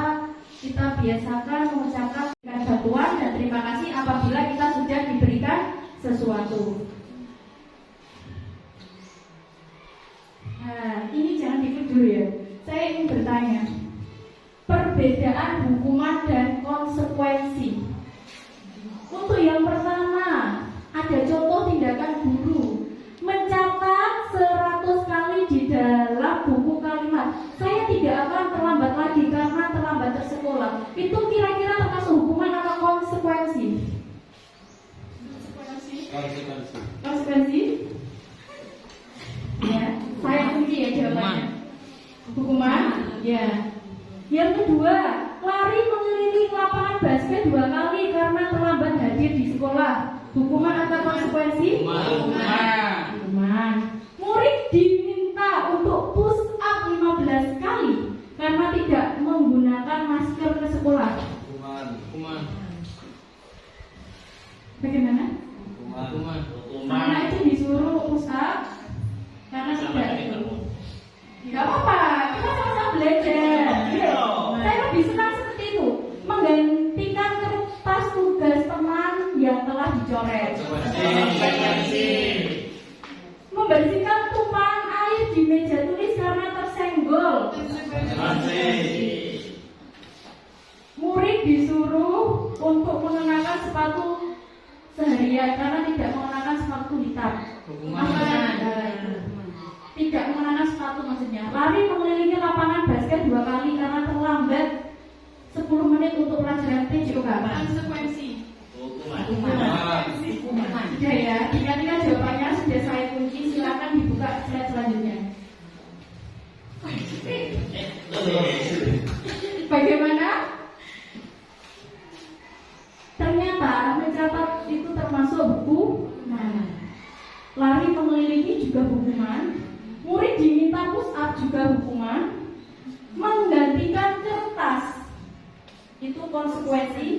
kita biasakan mengucapkan bantuan dan terima kasih apabila kita sudah diberikan sesuatu. Nah, ini jangan dikit dulu ya. Saya ingin bertanya, perbedaan hukuman dan konsekuensi. Untuk yang pertama, ada contoh tindakan guru mencatat 100 kali di dalam buku kalimat, saya tidak akan terlambat lagi karena terlambat tersekolah. Itu kira-kira termasuk hukuman atau konsekuensi? Konsekuensi? Ya, saya kunci ya jawabannya. Hukuman? Ya. Yang kedua, lari mengelilingi lapangan basket 2 kali karena terlambat hadir di sekolah. Hukuman atau konsekuensi? Hukuman. Murid diminta untuk push up 15 kali karena tidak menggunakan masker ke sekolah. Hukuman. Bagaimana? Hukuman. Anak itu disuruh push up karena tidak. Gak apa-apa, kita sama-sama belajar. Saya lebih senang seperti itu, menggantikan kertas tugas teman yang telah dicoret, membersihkan tumpahan air di meja tulis karena tersenggol. Murid disuruh untuk mengenakan sepatu seharian karena tidak mengenakan sepatu hitam. Tidak mengenakan sepatu maksudnya. Lari mengelilingi lapangan basket 2 kali karena terlambat 10 menit untuk pelajaran PJOK. Konsekuensi. Hukuman. Sudah ya, tiga-tiga jawabannya sudah saya kunci. Silakan dibuka slide selanjutnya. Bagaimana? Ternyata mencatat itu termasuk hukuman. Lari mengelilingi juga hukuman. Murid diminta push up juga hukuman. Menggantikan kertas itu konsekuensi.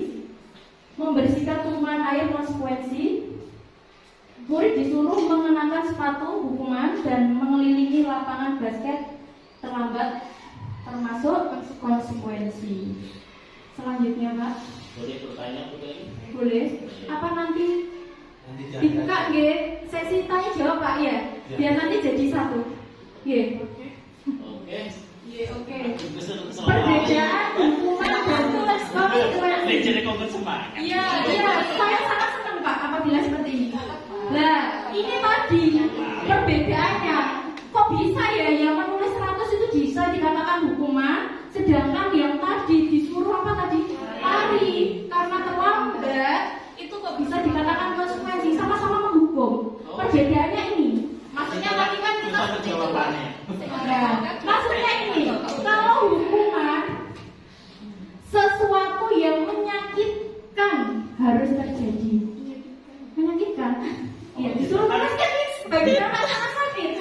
Membersihkan tumpahan air konsekuensi. Murid disuruh mengenakan sepatu hukuman dan mengelilingi lapangan basket terlambat termasuk konsekuensi. Selanjutnya Pak. Boleh bertanya Putri? Boleh. Apa nanti dibuka nggih? Sesi tanya jawab Pak ya. Biar nanti jadi satu. Nggih. Oke. Oke. Perbedaan hukuman dan konsekuensi. Jadi kompet semangat. Iya, saya sangat senang Pak apabila seperti ini. Nah, ini tadi perbedaannya. Kok bisa ya yang menulis 100 itu bisa dikatakan hukuman, sedangkan yang tadi disuruh apa tadi? Lari karena terlambat, itu kok bisa dikatakan konsekuensi, sama-sama menghukum. Perbedaannya ini. Maksudnya tadi kan kita jawabannya. Maksudnya ini, kalau hukuman sesuatu yang menyakitkan harus terjadi. Menyakitkan. Ya, disuruh nulis kan sebagai anak sangat sakit.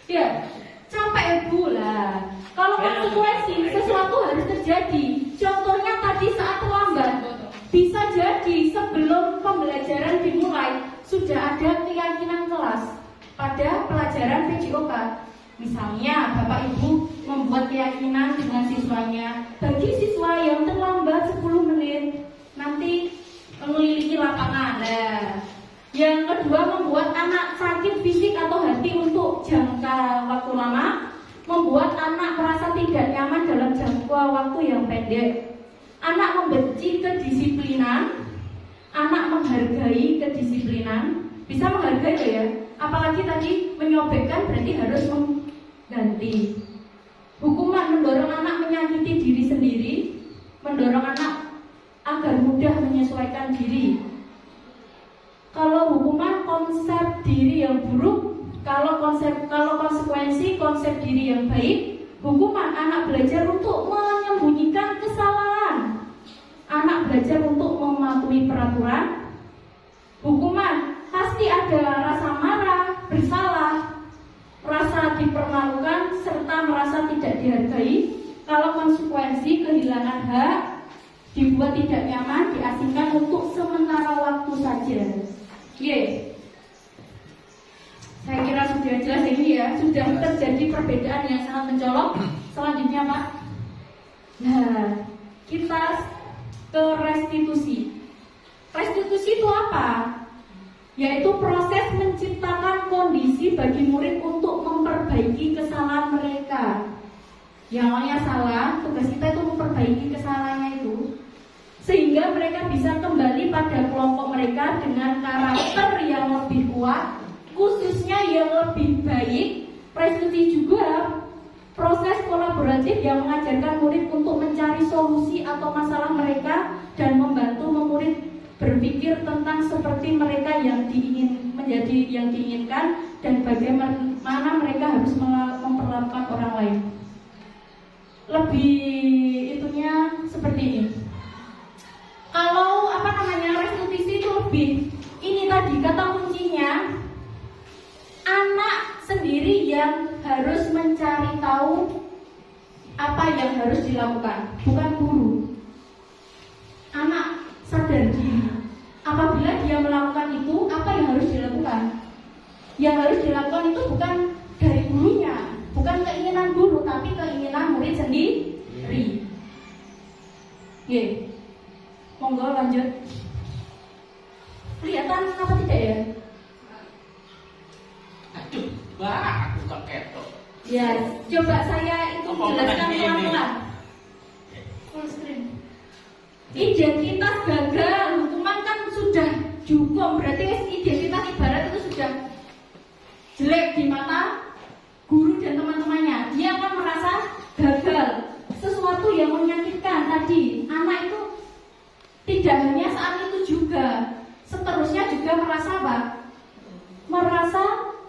Ya, capek ibu lah. Kalau konsekuensi sesuatu harus terjadi. Contohnya tadi saat terlambat, bisa jadi sebelum pembelajaran dimulai sudah ada keyakinan kelas pada pelajaran PJOK. Misalnya Bapak Ibu membuat keyakinan dengan siswanya, bagi siswa yang terlambat 10 menit nanti pendek. Anak membenci kedisiplinan, anak menghargai kedisiplinan. Bisa menghargai loh ya. Apalagi tadi menyobekkan berarti harus mengganti. Hukuman mendorong anak menyakiti diri sendiri, mendorong anak agar mudah menyesuaikan diri. Kalau hukuman konsep diri yang buruk, kalau konsekuensi konsep diri yang baik. Hukuman anak belajar untuk menyembunyikan kesalahan, anak belajar untuk mematuhi peraturan. Hukuman pasti ada rasa marah, bersalah, rasa dipermalukan, serta merasa tidak dihargai. Kalau konsekuensi kehilangan hak, dibuat tidak nyaman, diasingkan untuk sementara waktu saja. Saya kira sudah jelas ini ya, sudah terjadi perbedaan yang sangat mencolok. Selanjutnya Pak, nah kita ke restitusi. Restitusi itu apa? Yaitu proses menciptakan kondisi bagi murid untuk memperbaiki kesalahan mereka. Yang awalnya salah, tugas kita itu memperbaiki kesalahannya itu, sehingga mereka bisa kembali pada kelompok mereka dengan karakter yang lebih kuat, khususnya yang lebih baik. Restitusi juga proses kolaboratif yang mengajarkan murid untuk mencari solusi atau masalah mereka dan membantu murid berpikir tentang seperti mereka yang diinginkan dan bagaimana mereka harus memperlakukan orang lain. Lebih itunya seperti ini. Kalau restitusi itu lebih ini tadi kata kuncinya, anak sendiri yang harus mencari tahu apa yang harus dilakukan, bukan guru. Anak sadar diri. Apabila dia melakukan itu, apa yang harus dilakukan? Yang harus dilakukan itu bukan dari gurunya, bukan keinginan guru, tapi keinginan murid sendiri. Monggo lanjut. Kelihatan apa tidak ya? Aduh, aku keketok. Ya, coba saya itu jelaskan pelan-pelan. Full screen. Identitas gagal, hukuman kan sudah dihukum, berarti identitas ibarat itu sudah jelek di mata guru dan teman-temannya. Dia akan merasa gagal, sesuatu yang menyakitkan tadi. Anak itu tidak hanya saat itu juga, seterusnya juga merasa apa? Merasa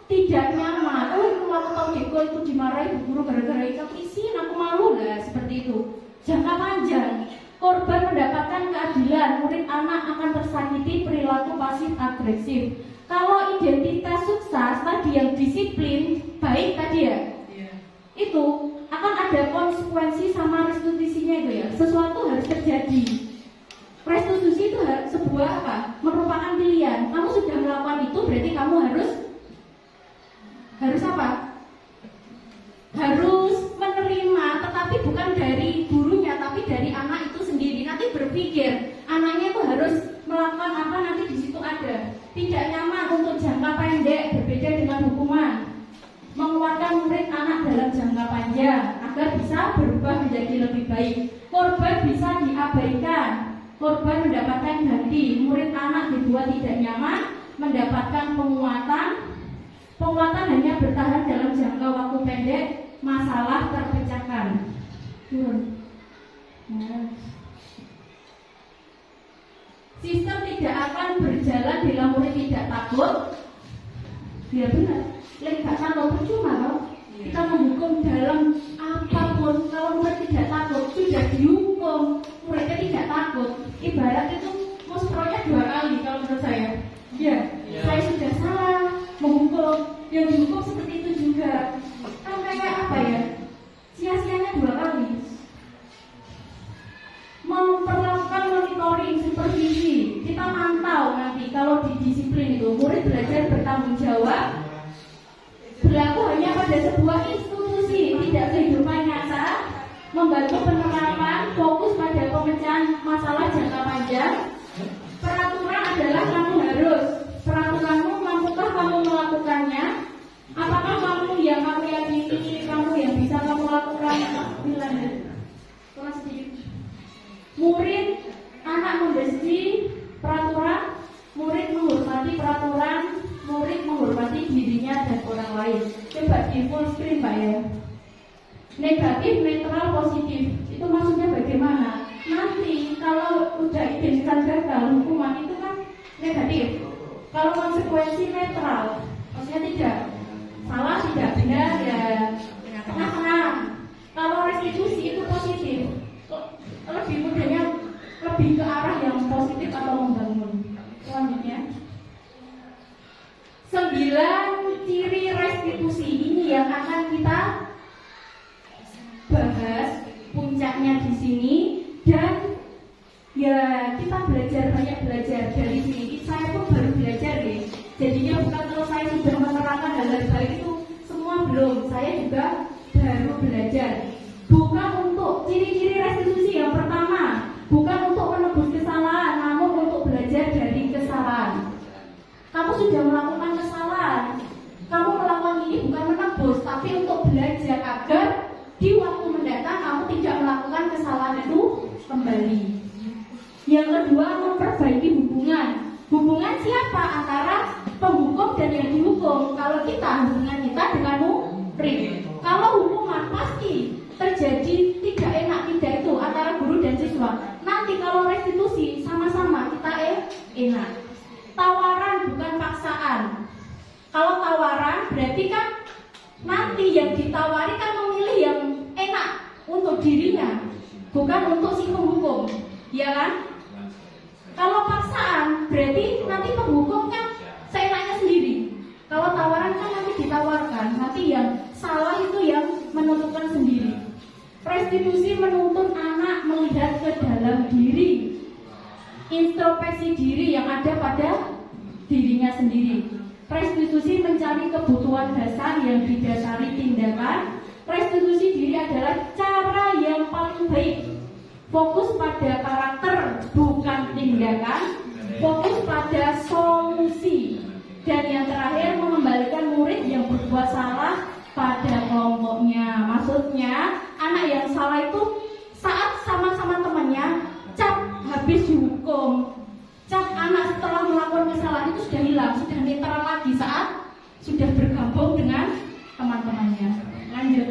tidak nyaman. Aku tahu Deko itu dimarahi bu guru gara-gara ikat isin, aku malu lah, seperti itu. Jangka panjang, korban mendapatkan keadilan, murid anak akan tersakiti perilaku pasif agresif. Kalau identitas sukses tadi yang disiplin baik tadi ya, itu akan ada konsekuensi sama restitusinya itu ya. Sesuatu harus terjadi. Restitusi itu sebuah apa? Merupakan pilihan. Kamu sudah melakukan itu, berarti kamu harus apa? Harus menerima, tetapi bukan dari gurunya, tapi dari anak itu sendiri. Nanti berpikir, anaknya itu harus melakukan apa, nanti di situ ada. Tidak nyaman untuk jangka pendek, berbeda dengan hukuman. Menguatkan murid anak dalam jangka panjang agar bisa berubah menjadi lebih baik. Korban bisa diabaikan, korban mendapatkan ganti. Murid anak dibuat tidak nyaman, mendapatkan penguatan. Penguatan hanya bertahan dalam jangka waktu pendek, masalah terpecahkan. Sistem tidak akan berjalan bila murid tidak takut. Ya benar, gak takut percuma loh. Kita menghukum dalam apapun, kalau murid tidak takut, sudah dihukum, muridnya tidak takut. Ibarat itu muspronya 2 kali kalau menurut saya. Saya sudah salah menghukum, yang dihukum seperti itu juga. Kan kayak apa ya? Sia-sianya 2 kali. Memperlakukan monitoring, supervisi. Kita mantau nanti kalau di disiplin itu murid belajar bertanggung jawab, berlaku hanya pada sebuah institusi, tidak kehidupan nyata, membantu penerapan, fokus pada pemecahan masalah jangka panjang. Peraturan adalah kamu harus, peraturanmu mampukah kamu melakukannya? Apakah kamu yakini, kamu yang bisa kamu lakukan? Kurang sedikit. murid, anak membersi peraturan, murid menghormati peraturan, murid menghormati dirinya dan orang lain. Coba di full screen Pak ya. Negatif, netral, positif. Itu maksudnya bagaimana? Nanti kalau udah identitas gagal, hukuman itu kan negatif. Kalau konsekuensi netral, maksudnya tidak salah, tidak benar, ya tengah-tengah. Kalau restitusi itu positif, lebih mudahnya lebih ke arah yang positif atau membangun. Selanjutnya, 9 ciri restitusi ini yang akan kita bahas, puncaknya di sini, dan ya kita banyak belajar dari sini. Saya pun baru belajar nih. Jadinya bukan kalau saya sudah menerapkan hal-hal baik itu semua belum. Saya juga baru belajar. Bukan untuk ciri-ciri restitusi yang pertama, bukan untuk menebus kesalahan, namun untuk belajar dari kesalahan. Kamu sudah melakukan kesalahan, kamu melakukan ini bukan menebus, tapi untuk belajar agar di waktu mendatang kamu tidak melakukan kesalahan itu kembali. Yang kedua, memperbaiki hubungan. Hubungan siapa? Antara penghukum dan yang dihukum. Kalau kita, hubungan kita dengan murid. Kalau hukuman pasti terjadi tidak tidak itu antara guru dan siswa. Nanti kalau restitusi sama-sama kita enak. Tawaran bukan paksaan. Kalau tawaran berarti kan nanti yang ditawari kan memilih yang enak untuk dirinya, bukan untuk si penghukum, ya kan? Kalau paksaan berarti nanti penghukum kan seenaknya sendiri. Kalau tawaran kan nanti ditawarkan, nanti yang salah itu yang menentukan sendiri. Restitusi menuntut anak melihat ke dalam diri, introspeksi diri yang ada pada dirinya sendiri. Restitusi mencari kebutuhan dasar yang didasari tindakan. Restitusi diri adalah cara yang paling baik. Fokus pada karakter bukan tindakan, fokus pada solusi. Dan yang terakhir, mengembalikan murid yang berbuat salah pada kelompoknya. Maksudnya anak yang salah itu saat sama-sama temannya cap habis dihukum, cap anak setelah melakukan kesalahan itu sudah hilang, sudah netral lagi saat sudah bergabung dengan teman-temannya. Lanjut,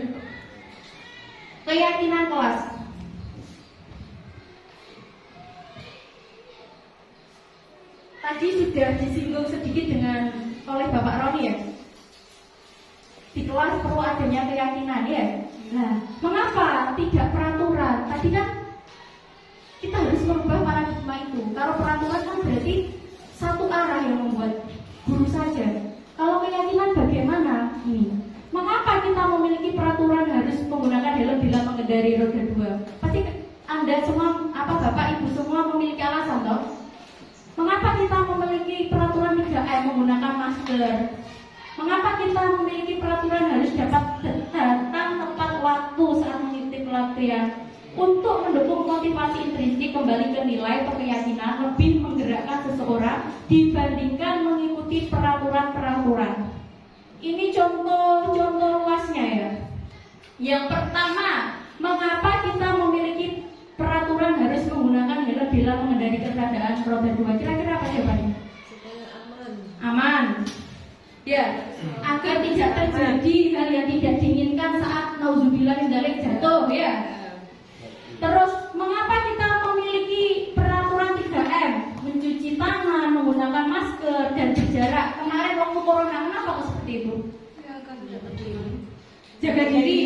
keyakinan kelas. Tadi sudah disinggung sedikit oleh Bapak Roni ya. Di kelas perlu adanya keyakinan ya. Nah, mengapa tidak peraturan? Tadi kan kita harus merubah paradigma itu. Kalau peraturan kan berarti satu arah yang membuat guru saja. Kalau keyakinan bagaimana? Mengapa kita memiliki peraturan harus menggunakan helm bila mengendarai roda 2? Pasti Anda semua, Bapak Ibu semua memiliki alasan toh? Mengapa kita memiliki peraturan 3M menggunakan masker? Mengapa kita memiliki peraturan harus dapat datang tepat waktu saat mengikuti pelatihan? Untuk mendukung motivasi intrinsik kembali ke nilai atau keyakinan lebih menggerakkan seseorang dibandingkan mengikuti peraturan-peraturan. Ini contoh luasnya ya. Yang pertama, mengapa kita memiliki peraturan harus menggunakan helm bila mengendarai kendaraan roda 2? Kira-kira apa jawabannya? Aman. Ya, agar tidak terjadi hal yang tidak diinginkan saat nauzubillah min dzalik jatuh ya. Terus, mengapa kita memiliki peraturan 3M? Mencuci tangan, menggunakan masker, dan berjarak. Kemarin waktu corona, kenapa kok seperti itu? Jaga diri.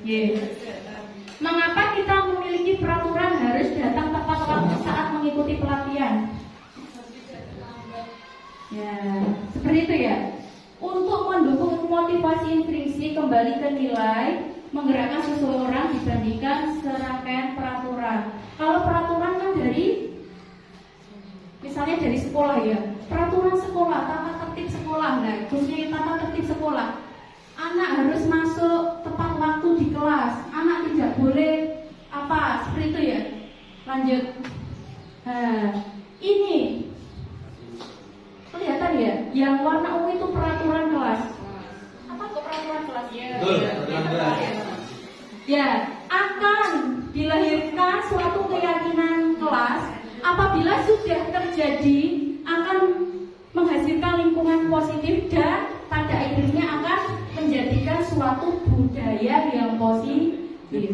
Yeah. Mengapa kita memiliki peraturan harus datang tepat waktu saat mengikuti pelatihan? Ya, seperti itu ya. Untuk mendukung motivasi intrinsik kembali ke nilai, menggerakkan seseorang dibandingkan serangkaian peraturan. Kalau peraturan kan misalnya dari sekolah ya, peraturan sekolah, tata tertib sekolah, nah khususnya tata tertib sekolah. Anak harus masuk tepat waktu di kelas, anak tidak boleh seperti itu ya. Lanjut. Nah, ini kelihatan ya, yang warna ungu itu peraturan kelas. Apa kok peraturan kelas? Ya, akan dilahirkan suatu keyakinan apabila sudah terjadi akan menghasilkan lingkungan positif dan pada akhirnya akan menjadikan suatu budaya yang positif.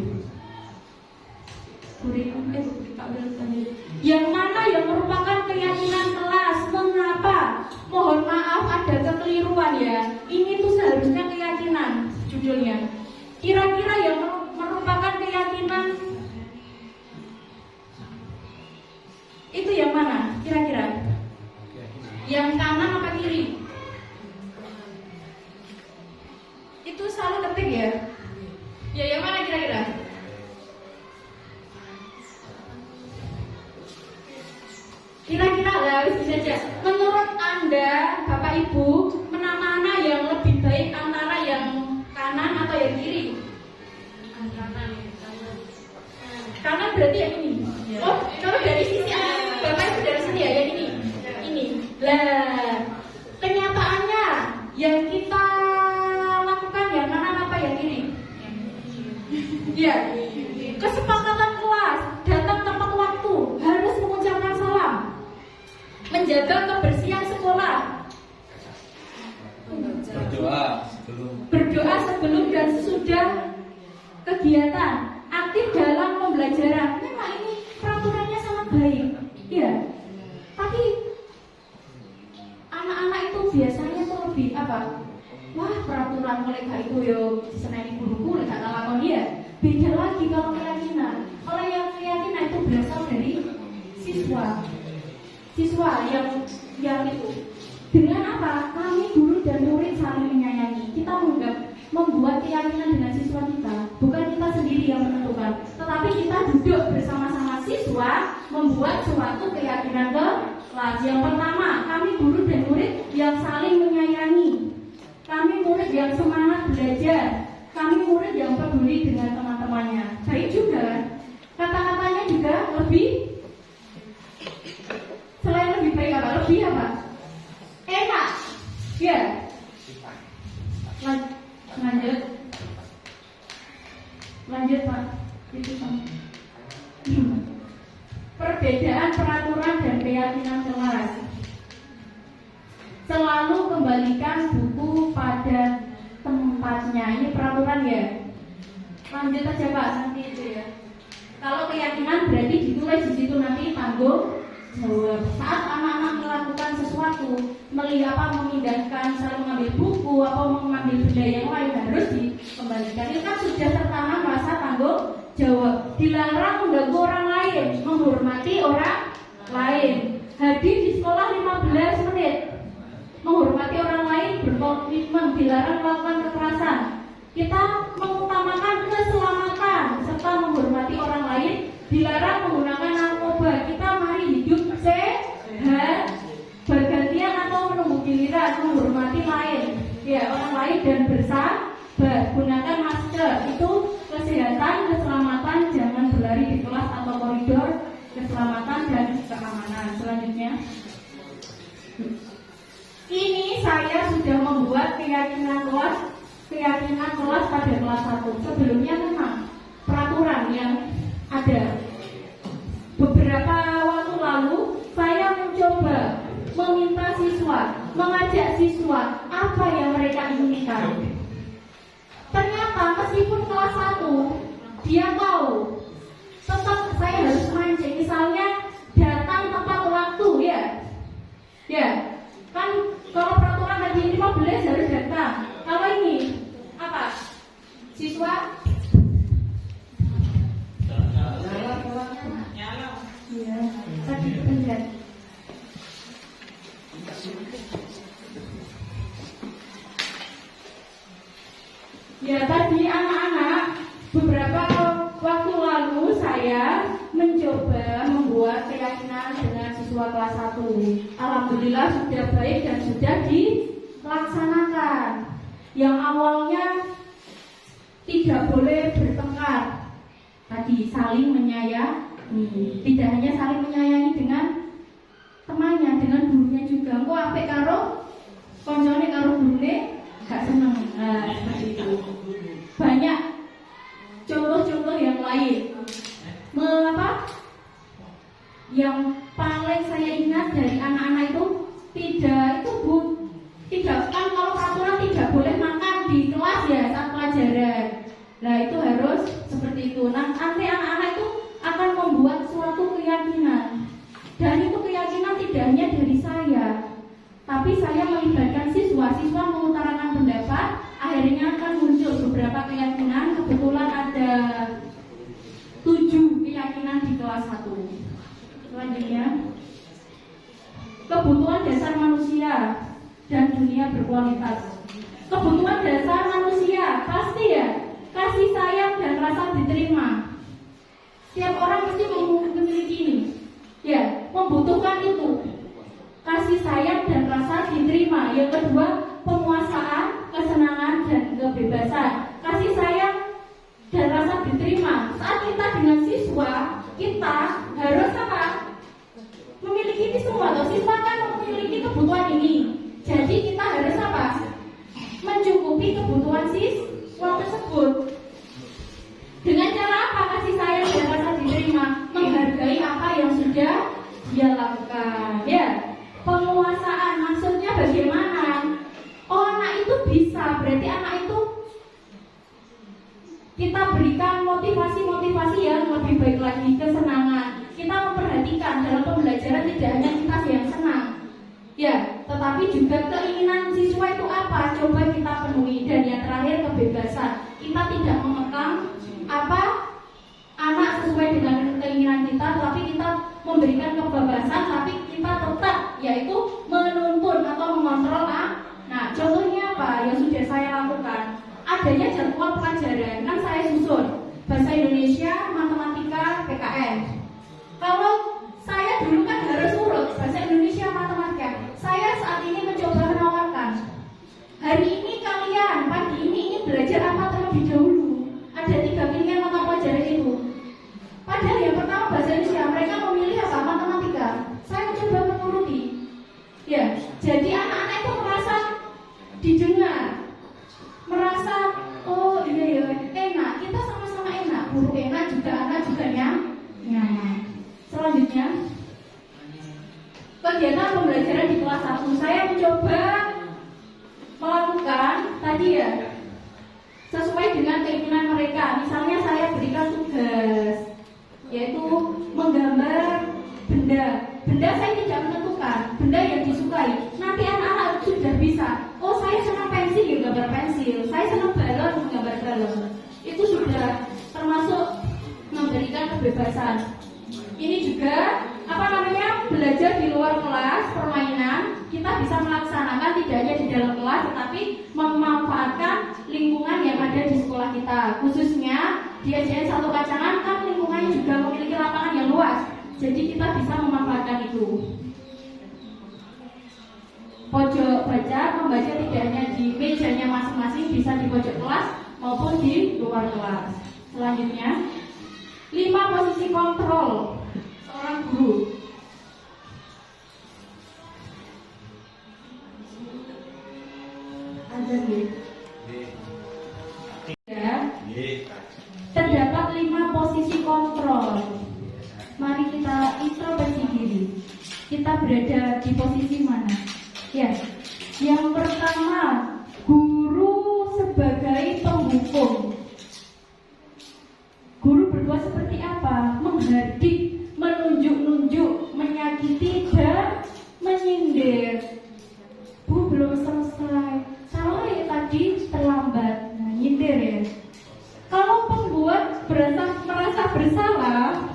Yang mana yang merupakan keyakinan kelas. Mengapa? Mohon maaf ada kekeliruan ya. Ini tuh seharusnya keyakinan judulnya. Kira-kira yang merupakan keyakinan itu yang mana? Kira-kira? Yang kanan apa kiri? Itu selalu ketik ya? Ya yang mana kira-kira? Kira-kira lah, bisa aja. Menurut Anda, Bapak Ibu, mana yang lebih baik antara yang kanan atau yang kiri? Kanan berarti yang ini. Oh, kalau dari sisi Bapak Ibu dari sini ya, yang ini. Ini. Lah, kenyataannya yang kita lakukan yang kanan apa yang kiri? Ya, kesepakatan kelas, datang tepat waktu, harus mengucapkan salam, menjaga kebersihan sekolah, berdoa sebelum dan sesudah kegiatan, aktif dalam pembelajaran. Memang ini peraturannya sangat baik, ya. Tapi anak-anak itu biasanya tuh lebih apa? Wah, peraturan mereka itu yo diseneni guruku lek gak lakon dia. Beda lagi kalau keyakinan. Kalau yang keyakinan itu berasal dari siswa yang itu. Dengan apa? Kami guru dan murid saling menyayangi. Kita membuat keyakinan dengan siswa kita. Bukan kita sendiri yang menentukan, tetapi kita duduk bersama-sama siswa membuat suatu keyakinan ke kelas. Yang pertama, kami guru dan murid yang saling menyayangi. Kami murid yang semangat belajar. Kami murid yang peduli dengan teman-temannya. Baik juga kan? Kata-katanya juga lebih, selain lebih baik apa? Lebih apa? Enak. Ya. Lanjut Pak. Itu sama. Perbedaan peraturan dan keyakinan kelas. Selalu kembalikan buku pada tempatnya. Ini peraturan ya. Lanjut aja Pak, nanti itu ya. Kalau keyakinan berarti ditulis di situ nanti tanggung jawab. Saat anak-anak melakukan sesuatu, memindahkan, misalnya mengambil buku atau mengambil benda yang lain, harus dikembalikan. Itu kan sudah tertanam rasa tanggung jawab. Dilarang mengganggu orang lain, menghormati orang lain. Hadir di sekolah 15 menit. Menghormati orang lain, berkomitmen, dilarang melakukan kekerasan. Kita mengutamakan keselamatan serta menghormati orang lain, dilarang menggunakan narkoba. Kita mari hidup sehat, bergantian atau menunggu giliran, menghormati lain, ya orang lain dan bersabar. Gunakan masker, itu kesehatan, keselamatan, jangan berlari di kelas atau koridor, keselamatan dan keamanan. Selanjutnya. Ini saya sudah membuat keyakinan kelas pada kelas 1. Sebelumnya memang peraturan yang ada. Beberapa waktu lalu saya mencoba meminta siswa, mengajak siswa apa yang mereka inginkan. Ternyata meskipun kelas 1 dia tahu, tetap saya harus mancing. Misalnya datang tepat waktu ya. Ya. Kan kalau peraturan tadi 15 harus datang. Kalau ini apa? Siswa nyala. Iya, tadi penjat. Ya tadi anak-anak, beberapa waktu lalu saya mencoba membuat keyakinan dengan siswa kelas 1. Alhamdulillah sudah baik dan sudah dilaksanakan. Yang awalnya tidak boleh bertengkar. Tadi saling menyayangi. Tidak hanya saling menyayangi dengan temannya, dengan gurunya juga. Engko apik karo koncone karo gurune gak seneng. Nah, seperti itu. Banyak contoh-contoh yang lain. Yang paling itu. Nanti anak-anak itu akan membuat suatu keyakinan, dan itu keyakinan tidak hanya dari saya, tapi saya melibatkan siswa mengutarakan pendapat, akhirnya akan muncul beberapa keyakinan. Kebetulan ada 7 keyakinan di kelas 1. Selanjutnya, kebutuhan dasar manusia dan dunia berkualitas. Kebutuhan dasar manusia pasti ya, kasih sayang dan rasa diterima. Setiap orang mesti memiliki ini, ya, membutuhkan itu, kasih sayang dan rasa diterima. Yang kedua, penguasaan, kesenangan dan kebebasan. Kasih sayang dan rasa diterima. Saat kita dengan siswa, kita harus apa? Memiliki ini semua. Atau siswa kan memiliki kebutuhan ini, jadi kita harus apa? Mencukupi kebutuhan siswa tersebut. Dengan cara apa kasih sayang dan rasa diterima? Menghargai apa yang sudah dia lakukan. Ya, penguasaan maksudnya bagaimana? Oh, anak itu bisa, berarti anak itu kita berikan motivasi-motivasi yang lebih baik lagi, kesenangan. Kita memperhatikan dalam pembelajaran tidak hanya kita yang senang, ya, tetapi juga keinginan siswa itu apa, coba kita penuhi. Dan yang terakhir, kebebasan. Kita tidak mengekang apa anak sesuai dengan keinginan kita, tapi kita memberikan kebebasan, tapi kita tetap yaitu menuntun atau mengontrol. Nah, contohnya apa yang sudah saya lakukan? Adanya jadwal pelajaran, kan saya susun bahasa Indonesia, matematika, PKN. Kalau saya dulu kan harus urut bahasa Indonesia, matematika. Saya saat ini mencoba menawarkan, hari ini kalian pagi ini ingin belajar apa terlebih dahulu. Ada 3 pilihan mata pelajaran itu. Padahal yang pertama bahasa Indonesia, mereka memilih apa? Matematika. Saya mencoba menuruti. Ya, jadi anak-anak itu merasa didengar, merasa oh iya ya enak, kita sama-sama enak, guru enak juga, anak juga nyaman. Selanjutnya, kegiatan pembelajaran di kelas 1 saya mencoba melakukan tadi ya sesuai dengan keinginan mereka. Misalnya saya berikan tugas yaitu menggambar benda saya tidak menentukan benda yang disukai. Nanti anak-anak sudah bisa, oh saya senang pensil ya gambar pensil, saya senang balon menggambar balon. Itu sudah termasuk memberikan kebebasan. Ini juga belajar di luar kelas, permainan. Kita bisa melaksanakan tidak hanya di dalam kelas, tetapi memanfaatkan lingkungan yang ada di sekolah kita. Khususnya di SDN 1 Kacangan kan lingkungannya juga memiliki lapangan yang luas, jadi kita bisa memanfaatkan itu. Pojok baca, membaca tidak hanya di mejanya masing-masing, bisa di pojok kelas maupun di luar kelas. Selanjutnya, 5 posisi kontrol seorang guru. Terdapat 5 posisi kontrol. Mari kita introspeksi diri. Kita berada di posisi mana? Ya, yang pertama, guru sebagai penghukum. Guru berbuat seperti apa? Menghardik, menunjuk-nunjuk, menyakiti dan menyindir. Bu, belum selesai. Salah ya tadi, terlambat. Nah, nyindir ya. Kalau pembuat merasa bersalah,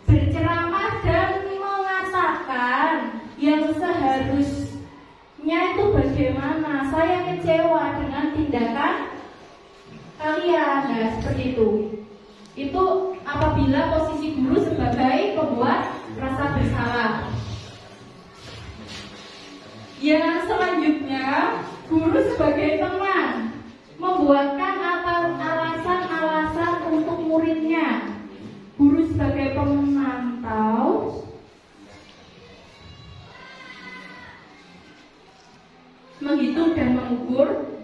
berceramah dan mengatakan yang seharusnya itu bagaimana, saya kecewa dengan tindakan kalian. Nah, seperti itu. Itu apabila posisi guru sebagai pembuat rasa bersalah. Yang selanjutnya, guru sebagai teman, membuatkan alasan-alasan untuk muridnya. Guru sebagai pemantau, menghitung dan mengukur.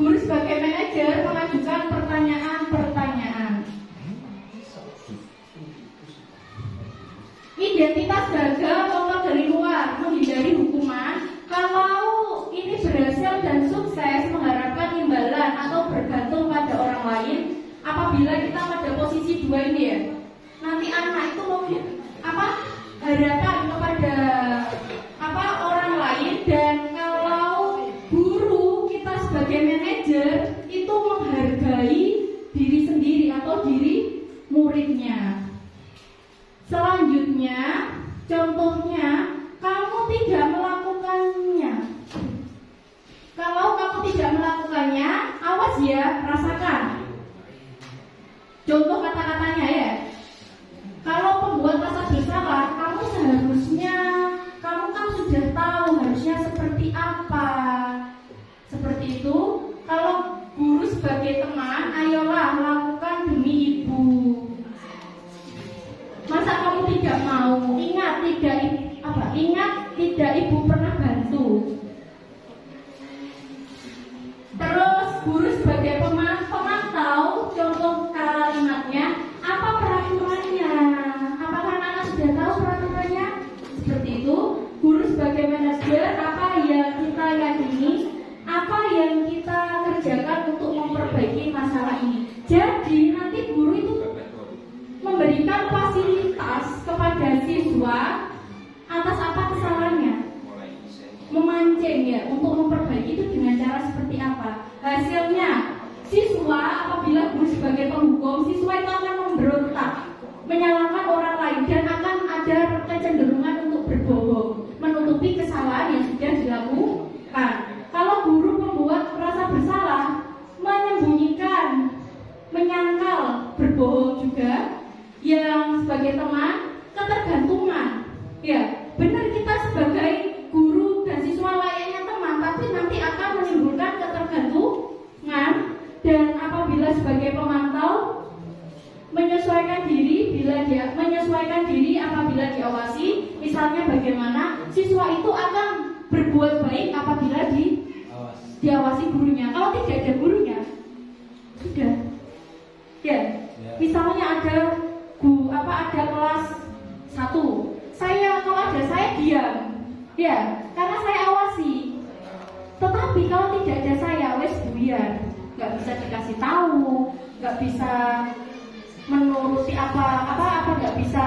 Guru sebagai manajer, mengajukan pertanyaan-pertanyaan. identitas gagal atau dari luar menghindari hukuman. Kalau ini berhasil dan sukses mengharapkan imbalan atau bergantung pada orang lain. Apabila kita pada posisi dua ini ya, nanti anak itu mau harapan kepada orang lain. Dan kalau guru kita sebagai manajer itu menghargai diri sendiri atau diri muridnya. Selanjutnya, contohnya, kamu tidak melakukannya. Kalau kamu tidak melakukannya, awas ya, rasakan. Contoh kata-katanya ya. Kalau pembuat rasa bersalah, kamu seharusnya, kamu kan sudah tahu harusnya seperti apa. Seperti itu. Kalau guru sebagai teman, ayolah lakukan demi ibu. Masa kamu tidak mau? Ingat tidak ibu pernah bantu. Terus guru sebagai pemantau, contoh kalimatnya, apa peraturannya? Apakah anak sudah tahu peraturannya? Seperti itu. Guru sebagai manajer, apa yang kita yakini, apa yang kita kerjakan untuk memperbaiki masalah ini. Jadi nanti guru itu memberikan fasilitas kepada siswa atas apa kesalahannya, memancing ya untuk memperbaiki itu dengan cara seperti apa. Hasilnya siswa apabila guru sebagai penghukum, siswa itu akan memberontak, menyalahkan orang lain dan akan ada kecenderungan untuk berbohong, menutupi kesalahan yang sudah dilakukan. Kalau guru membuat rasa bersalah, menyembunyikan, menyangkal, berbohong juga, yang sebagai teman, ketergantungan. Ya, benar kita sebagai guru dan siswa layaknya teman, tapi nanti akan menimbulkan ketergantungan. Dan apabila sebagai pemantau, menyesuaikan diri apabila diawasi. Misalnya bagaimana siswa itu akan berbuat baik apabila diawasi gurunya. Kalau tidak ada gurunya, sudah. Ya, misalnya ada kelas 1. Kalau ada saya diam. Ya, karena saya awasi. Tetapi kalau tidak ada saya, wes buyar. Enggak bisa dikasih tahu, enggak bisa menuruti enggak bisa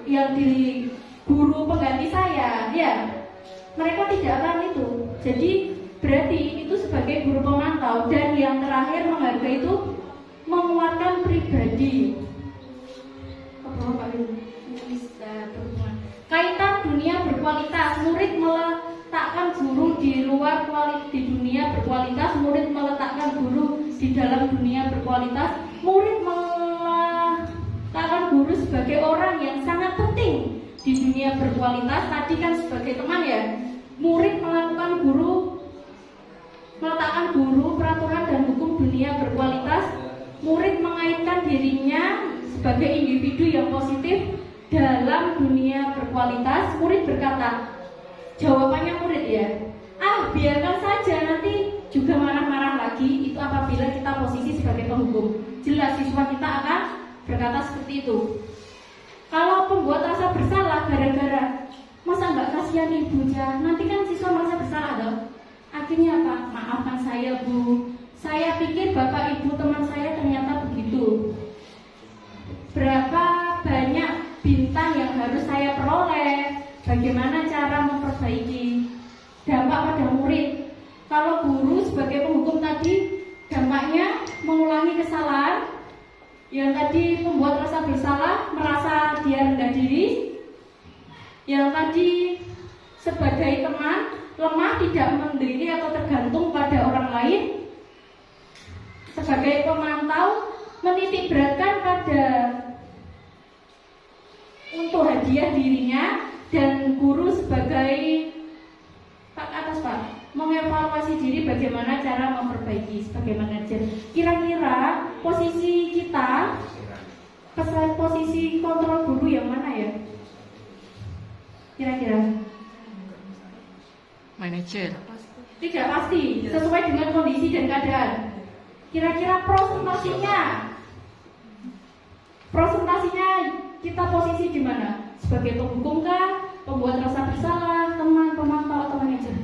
yang di guru pengganti saya. Ya, mereka tidak akan itu. Jadi berarti itu sebagai guru pemantau. Dan yang terakhir menghargai itu menguatkan pribadi. Kaitan dunia berkualitas, murid meletakkan guru di luar di dunia berkualitas, murid meletakkan guru di dalam dunia berkualitas. Murid meletakkan guru sebagai orang yang sangat penting di dunia berkualitas. Tadi kan sebagai teman ya, murid meletakkan guru peraturan dan hukum dunia berkualitas. Murid mengaitkan dirinya sebagai individu yang positif dalam dunia berkualitas. Murid berkata, jawabannya murid ya, biarkan saja, nanti juga marah-marah lagi. Itu apabila kita posisi sebagai penghukum. Jelas siswa kita akan berkata seperti itu. Kalau pembuat rasa bersalah gara-gara, masa nggak kasihan ibu ya, nanti kan siswa merasa bersalah dong. Akhirnya apa? Maafkan saya bu, saya pikir bapak ibu teman saya ternyata begitu. Berapa banyak bintang yang harus saya peroleh? Bagaimana cara memperbaiki? Dampak pada murid. Kalau guru sebagai penghukum tadi, dampaknya mengulangi kesalahan. Yang tadi membuat rasa bersalah, merasa dia rendah diri. Yang tadi sebagai teman, lemah, tidak mandiri atau tergantung pada orang lain. Sebagai pemantau, menitik beratkan pada untuk hadiah dirinya. Dan guru sebagai mengevaluasi diri bagaimana cara memperbaiki sebagai manajer. Kira-kira posisi kita, posisi kontrol guru yang mana ya? Kira-kira Manajer. tidak pasti, sesuai dengan kondisi dan keadaan. Kira-kira prosentasinya kita posisi di mana? Sebagai penghukum kah? Pembuat rasa bersalah, teman, pemantau, atau manajer?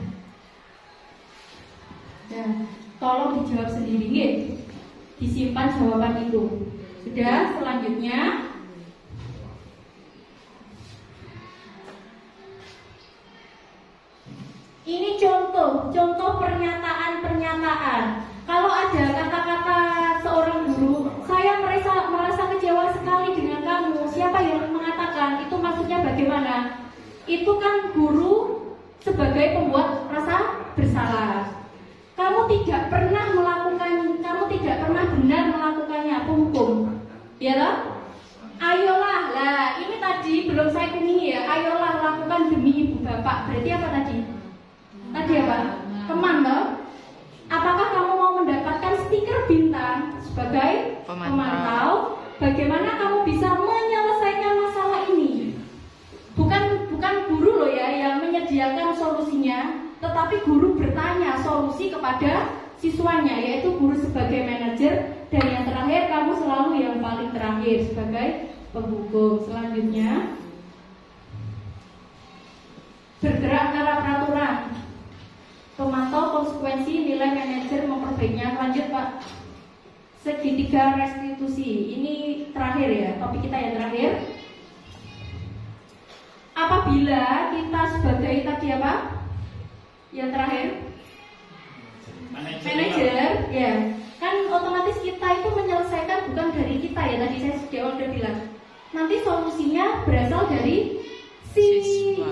Ya, tolong dijawab sendiri, nggih. Disimpan jawaban itu. Sudah, selanjutnya ini contoh pernyataan. Kalau ada kata-kata seorang guru, saya merasa kecewa sekali dengan kamu. Siapa yang mengatakan? Itu maksudnya bagaimana? Itu kan guru sebagai pembuat rasa bersalah. Kamu tidak pernah benar melakukannya, penghukum. Ya toh? Ayolah, lah ini tadi belum saya kuningi ya. Ayolah lakukan demi ibu bapak. Berarti apa tadi? Tadi apa? Teman toh? Apakah kamu mau mendapatkan stiker bintang sebagai pemantau? Bagaimana kamu bisa menyelesaikan masalah ini? Bukan guru loh ya yang menyediakan solusinya, tetapi guru bertanya solusi kepada siswanya, yaitu guru sebagai manajer, dan yang terakhir kamu selalu yang paling terakhir sebagai penghukum. Selanjutnya, bergerak antara peraturan, pemantau konsekuensi nilai manajer memperbaikinya. Lanjut Pak. Segitiga restitusi, ini terakhir ya, topik kita yang terakhir. Apabila kita sebagai tadi apa? Yang terakhir manajer, ya kan otomatis kita itu menyelesaikan bukan dari kita ya, tadi saya sudah bilang. Nanti solusinya berasal dari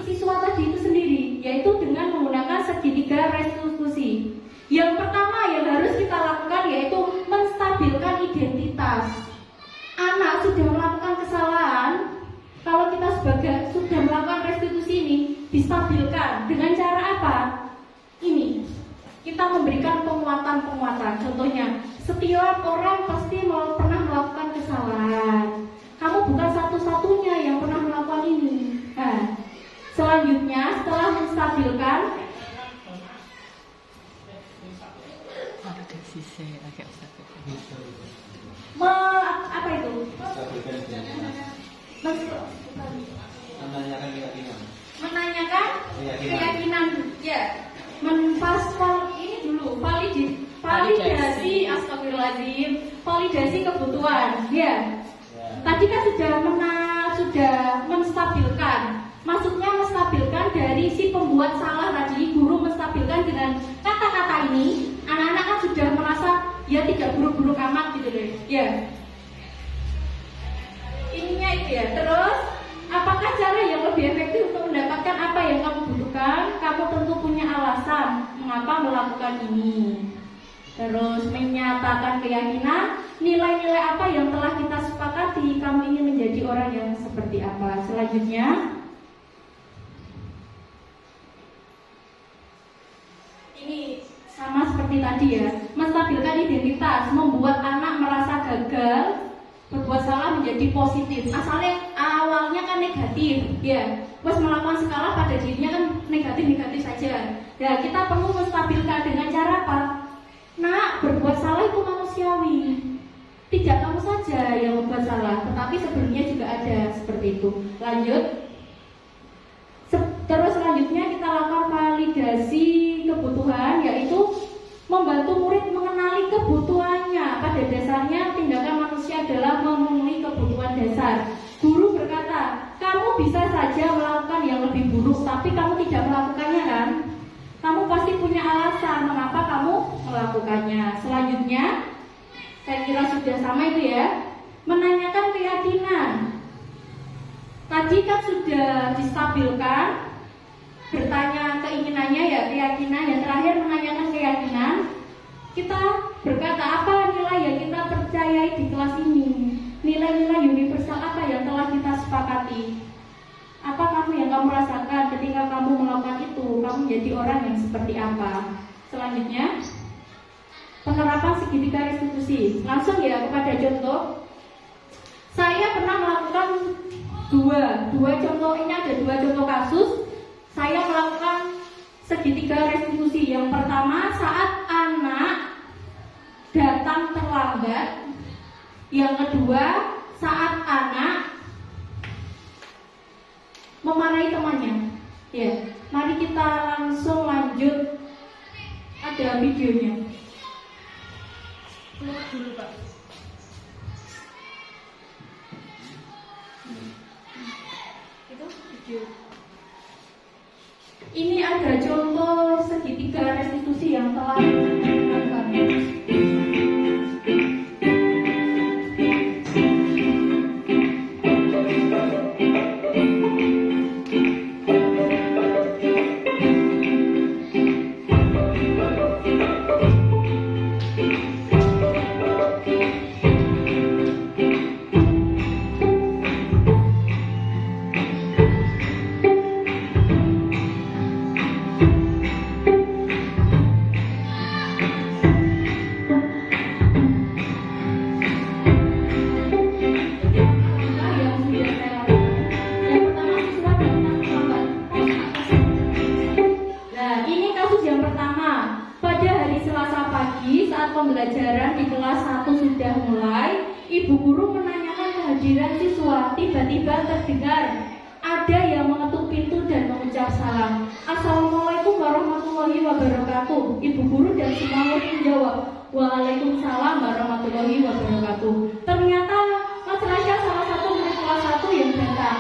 siswa tadi itu sendiri, yaitu dengan menggunakan segitiga restitusi. Yang pertama yang harus kita lakukan yaitu menstabilkan identitas. Anak sudah melakukan kesalahan, kalau kita sudah melakukan restitusi ini, distabilkan dengan cara apa? Ini, kita memberikan penguatan. Contohnya, setiap orang pasti pernah melakukan kesalahan. Kamu bukan satu-satunya yang pernah melakukan ini. Nah, selanjutnya setelah menstabilkan, apa itu? Menanyakan keyakinan, ya. Ini dulu validasi, astagfirullahaladzim, validasi kebutuhan, ya. Tadi kan sudah menstabilkan. Maksudnya menstabilkan dari si pembuat salah tadi, guru menstabilkan dengan kata-kata ini. Anak-anak kan sudah merasa ya tidak buruk-buruk amat gitu deh, ya. Ininya itu ya. Terus, apakah cara yang lebih efektif untuk mendapatkan apa yang kamu butuhkan? Kamu tentu punya alasan mengapa melakukan ini. Terus menyatakan keyakinan, nilai-nilai apa yang telah kita sepakati, kamu ingin menjadi orang yang seperti apa. Selanjutnya, ini sama seperti tadi ya, menstabilkan identitas, membuat anak merasa gagal, berbuat salah menjadi positif. Asalnya awalnya kan negatif, ya. Pas melakukan skala pada dirinya kan negatif saja. Ya, kita perlu menstabilkan dengan cara apa? Nah, berbuat salah itu manusiawi. Tidak kamu saja yang membuat salah, tetapi sebelumnya juga ada seperti itu. Lanjut. Terus selanjutnya kita lakukan validasi kebutuhan, yaitu membantu murid mengenali kebutuhannya. Pada dasarnya tindakan manusia adalah memenuhi kebutuhan dasar. Guru berkata, kamu bisa saja melakukan yang lebih buruk, tapi kamu tidak melakukannya kan? Kamu pasti punya alasan mengapa kamu melakukannya. Selanjutnya, saya kira sudah sama itu ya, menanyakan keyakinan. Tadi kan sudah distabilkan, bertanya keinginannya ya, keyakinan. Yang terakhir menanyakan keyakinan. Kita berkata apa nilai yang kita percayai di kelas ini, nilai-nilai universal apa yang telah kita sepakati. Apa yang kamu rasakan ketika kamu melakukan itu, kamu menjadi orang yang seperti apa. Selanjutnya, penerapan segitiga restitusi. Langsung ya kepada contoh. Saya pernah melakukan dua contoh, ini ada dua contoh kasus. Saya melakukan segitiga restitusi. Yang pertama saat anak datang terlambat. Yang kedua saat anak semuanya. Ya, mari kita langsung lanjut. Ada videonya. Dulu, Pak. Itu video. Ini ada contoh segitiga restitusi yang telah dilakukan. Pembelajaran di kelas 1 sudah mulai, ibu guru menanyakan kehadiran siswa. Tiba-tiba terdengar ada yang mengetuk pintu dan mengucap salam. Assalamualaikum warahmatullahi wabarakatuh. Ibu guru dan semua murid menjawab, Waalaikumsalam warahmatullahi wabarakatuh. Ternyata Mas Rasya salah satu murid kelas 1 yang datang.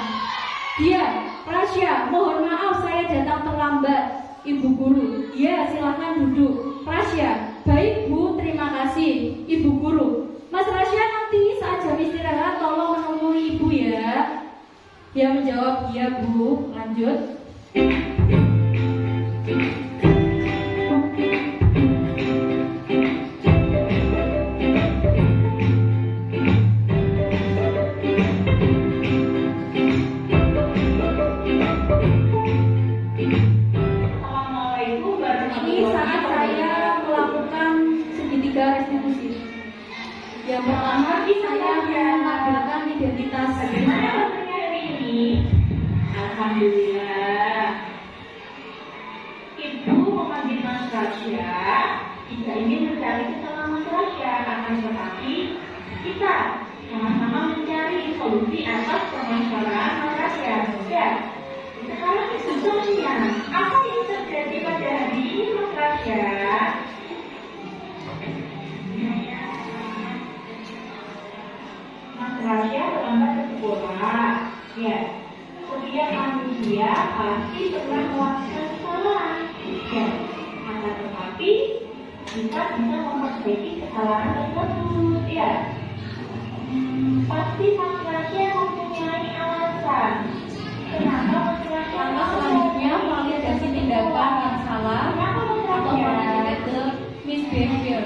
Dia, Rasya, mohon maaf saya datang terlambat. Ibu guru, ya silahkan duduk. Rasya, baik Bu, terima kasih. Ibu guru, Mas Rasya nanti saat jam istirahat tolong menemui Ibu ya. Dia menjawab, iya Bu. Lanjut. Restitusi. Yang pertama, saya menampilkan identitas. Bagaimana rasanya hari ini? Alhamdulillah. Ibu memanggil Mas Rasya. Kita ingin mencari kesalahan Mas Rasya, akan tetapi kita sama-sama mencari solusi atas permasalahan Mas Rasya. Ya. Sekarang sesungguhnya apa yang terjadi pada hari ini Mas Rasya? Mas Rasya terlambat ke sekolah. Ya, setiap manusia pasti pernah melakukan kesalahan. Ya, akan tetapi kita bisa memperbaiki kesalahan tersebut. Ya, pasti Mas Rasya mempunyai alasan. Kenapa Mas Rasya? Selanjutnya validasi tindakan yang salah atau parameter misbehavior.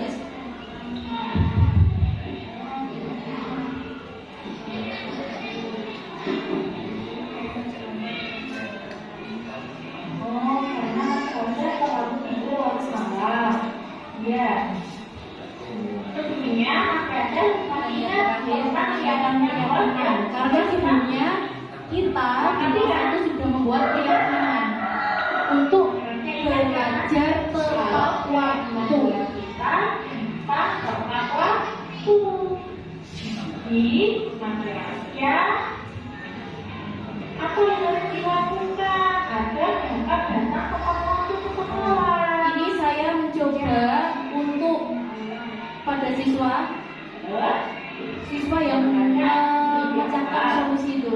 Ya, tentunya ada karena sebelumnya kita itu sudah membuat keyakinan untuk belajar tepat waktu. Kita pas tepat waktu. Di masyarakat apa yang harus dilakukan agar dapat datang tepat waktu ke sekolah? Ini saya mencoba untuk pada siswa yang memecahkan solusi itu.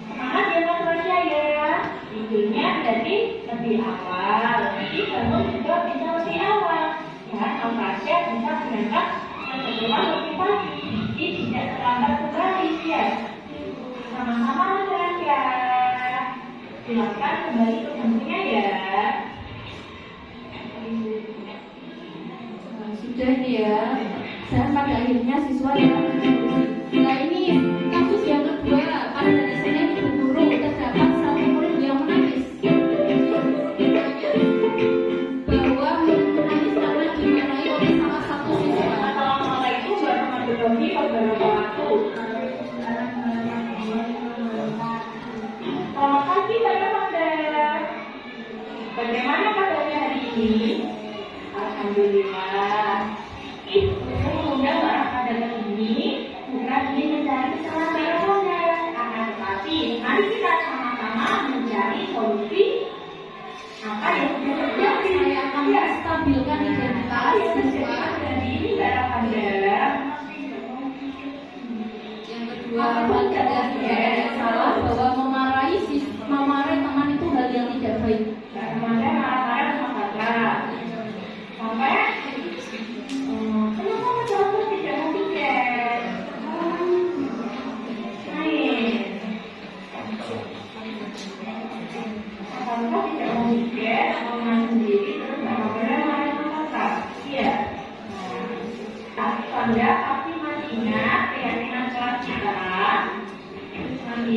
Semangat ya Mas Rasya ya. Idenya jadi lebih awal. Jadi kamu juga bisa lebih awal. Ya, Mas Rasya bisa berangkat ke sekolah lebih pagi. Jadi tidak terlambat kembali ya. Sama-sama Mas Rasya. Silakan kembali ke bangkunya ya. Sudah nih ya. Dan pada akhirnya siswa yang nah ini kasus yang kedua. Pada di sini ibu guru terdapat satu murid yang menangis. Bahwa menangis karena dimarahi oleh salah satu siswa. Assalamualaikum warahmatullahi wabarakatuh. Selamat pagi Pak Yolanda. Bagaimana kabarnya hari ini? Alhamdulillah. Ibu mengundang Bapak dan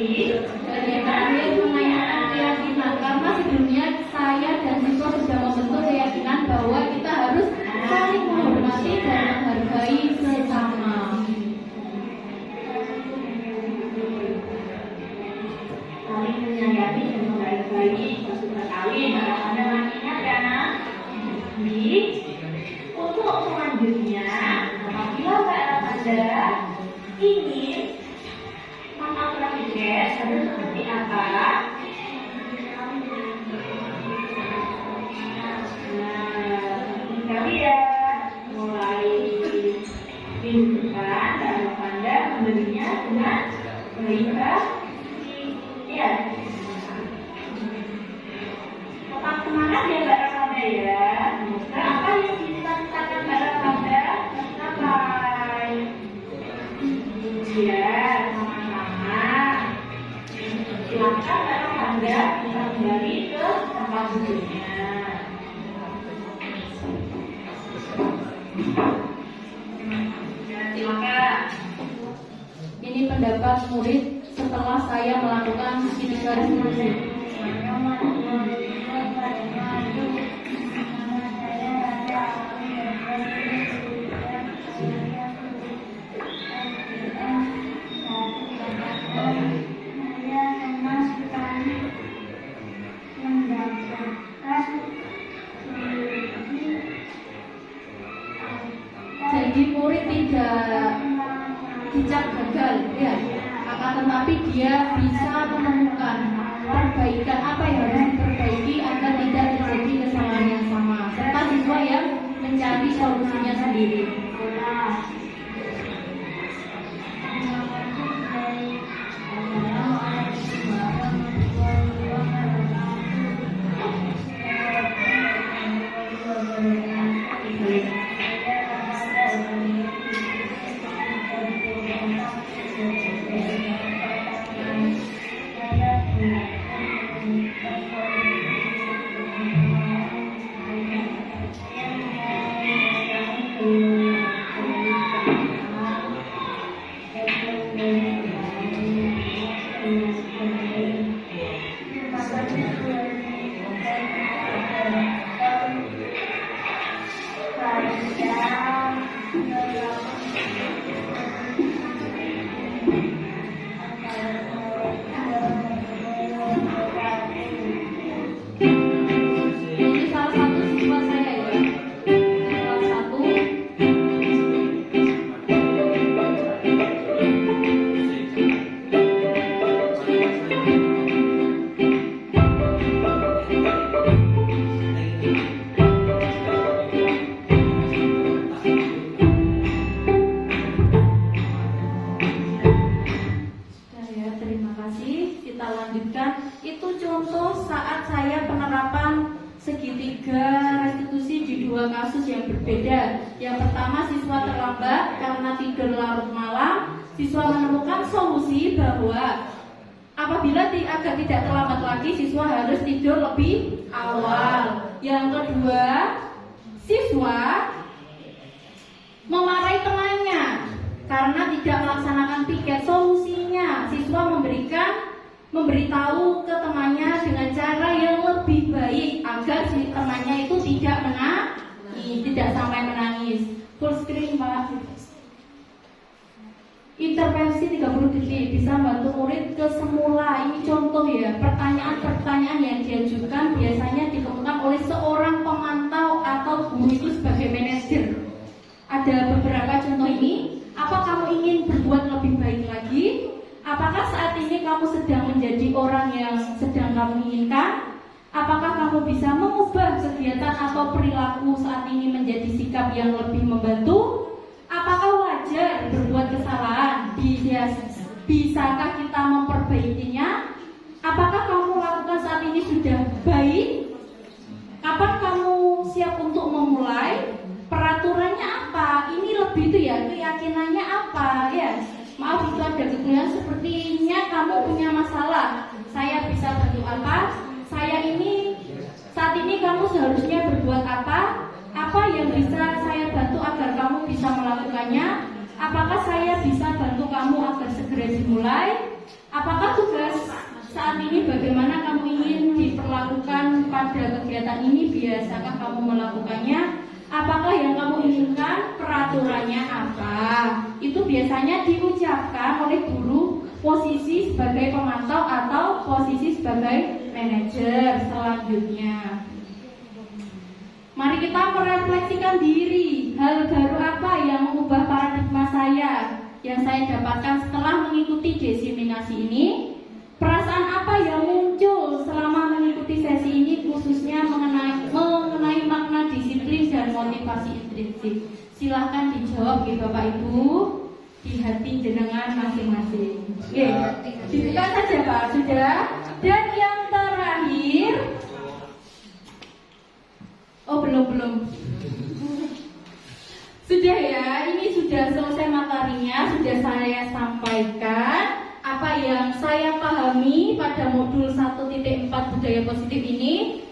Dan yang terakhir menanyakan keyakinan, karena sebelumnya saya dan siswa sudah membentuk keyakinan bahwa kita harus saling menghormati dan menghargai sesama. Saling menyayangi dan menghargai satu sekali. Anda masih ingat ya, Nak? Untuk selanjutnya, apabila Anda ingin mengapresiasi guys harus seperti apa? Sekali ya, mulai minggu depan kalau Anda memberinya dengan baik. Ya, tetap semangat ya Mbak Ramadha ya. Semoga apa yang dicita-citakan Mbak Ramadha tercapai. Ya, sama-sama. Silakan Mbak Ramadha bisa kembali ke tempat duduknya. Silakan. Ini pendapat murid setelah saya melakukan tiga resolusi. Jadi murid tidak dicap gagal, ya. Akan tetapi dia bisa menemukan perbaikan apa yang harus diperbaiki agar tidak terjadi kesalahan yang sama, serta siswa yang mencari solusinya sendiri. Kasus yang berbeda. Yang pertama, siswa terlambat karena tidur larut malam. Siswa menemukan solusi bahwa apabila agar tidak terlambat lagi, siswa harus tidur lebih awal. Yang kedua, siswa memarahi temannya karena tidak melaksanakan piket. Solusinya, siswa memberitahu ke temannya dengan cara yang lebih baik agar si temannya itu tidak sampai menangis. Full screen Pak. Intervensi 30 detik bisa membantu murid ke semula. Ini contoh ya, pertanyaan-pertanyaan yang diajukan biasanya ditemukan oleh seorang pemantau atau guru itu sebagai manajer. Ada beberapa contoh ini. Apa kamu ingin berbuat lebih baik lagi? Apakah saat ini kamu sedang menjadi orang yang sedang kamu inginkan? Apakah kamu bisa mengubah kegiatan atau perilaku saat ini menjadi sikap yang lebih membantu? Apakah wajar berbuat kesalahan? Bisakah kita memperbaikinya? Apakah kamu lakukan saat ini sudah baik? Kapan kamu siap untuk memulai? Peraturannya apa? Ini lebih itu ya, keyakinannya apa? Ya, maaf itu ada kekurangan. Sepertinya kamu punya masalah. Saya bisa bantu apa? Saat ini kamu seharusnya berbuat apa? Apa yang bisa saya bantu agar kamu bisa melakukannya? Apakah saya bisa bantu kamu agar segera dimulai? Apakah tugas saat ini bagaimana kamu ingin diperlakukan pada kegiatan ini? Biasakah kamu melakukannya? Apakah yang kamu inginkan? Peraturannya apa? Itu biasanya diucapkan oleh guru posisi sebagai pemantau atau posisi sebagai manajer selanjutnya. Mari kita merefleksikan diri. Hal baru apa yang mengubah paradigma saya yang saya dapatkan setelah mengikuti desiminasi ini? Perasaan apa yang muncul selama mengikuti sesi ini, khususnya mengenai makna disiplin dan motivasi intrinsik? Silahkan dijawab ya Bapak Ibu di hati jenengan masing-masing. Oke, dibuka saja Pak, sudah. Dan yang terakhir, oh belum. Sudah ya, ini sudah selesai materinya, sudah saya sampaikan apa yang saya pahami pada modul 1.4 budaya positif ini.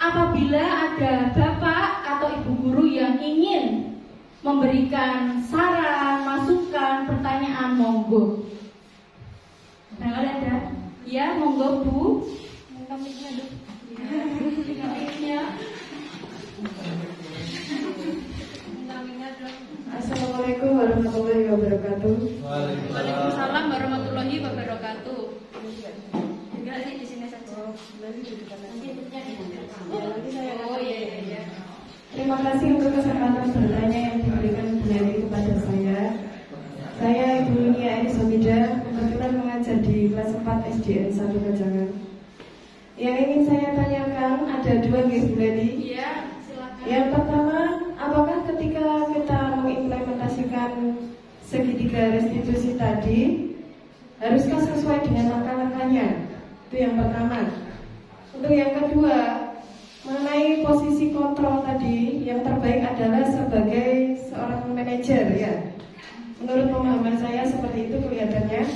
Apabila ada Bapak atau Ibu guru yang ingin memberikan saran, masukan, pertanyaan, monggo. Nah, ada? Ya, monggo Bu. Assalamualaikum warahmatullahi wabarakatuh. Waalaikumsalam warahmatullahi wabarakatuh. Enggak sih di sini saja. Oh iya. Terima kasih untuk kesempatan bertanya yang diberikan Bu Leli kepada saya. Saya Ibu Nia Elisabida, kebetulan mengajar di kelas 4 SDN 1 Kajangan. Yang ingin saya tanyakan ada dua Bu Leli. Iya, silakan. Yang pertama, apakah ketika kita mengimplementasikan segitiga restitusi tadi, haruskah sesuai dengan langkah-langkahnya? Itu yang pertama. Untuk yang kedua, mengenai posisi kontrol tadi, yang terbaik adalah sebagai seorang manajer ya. Menurut pemahaman saya seperti itu kelihatannya.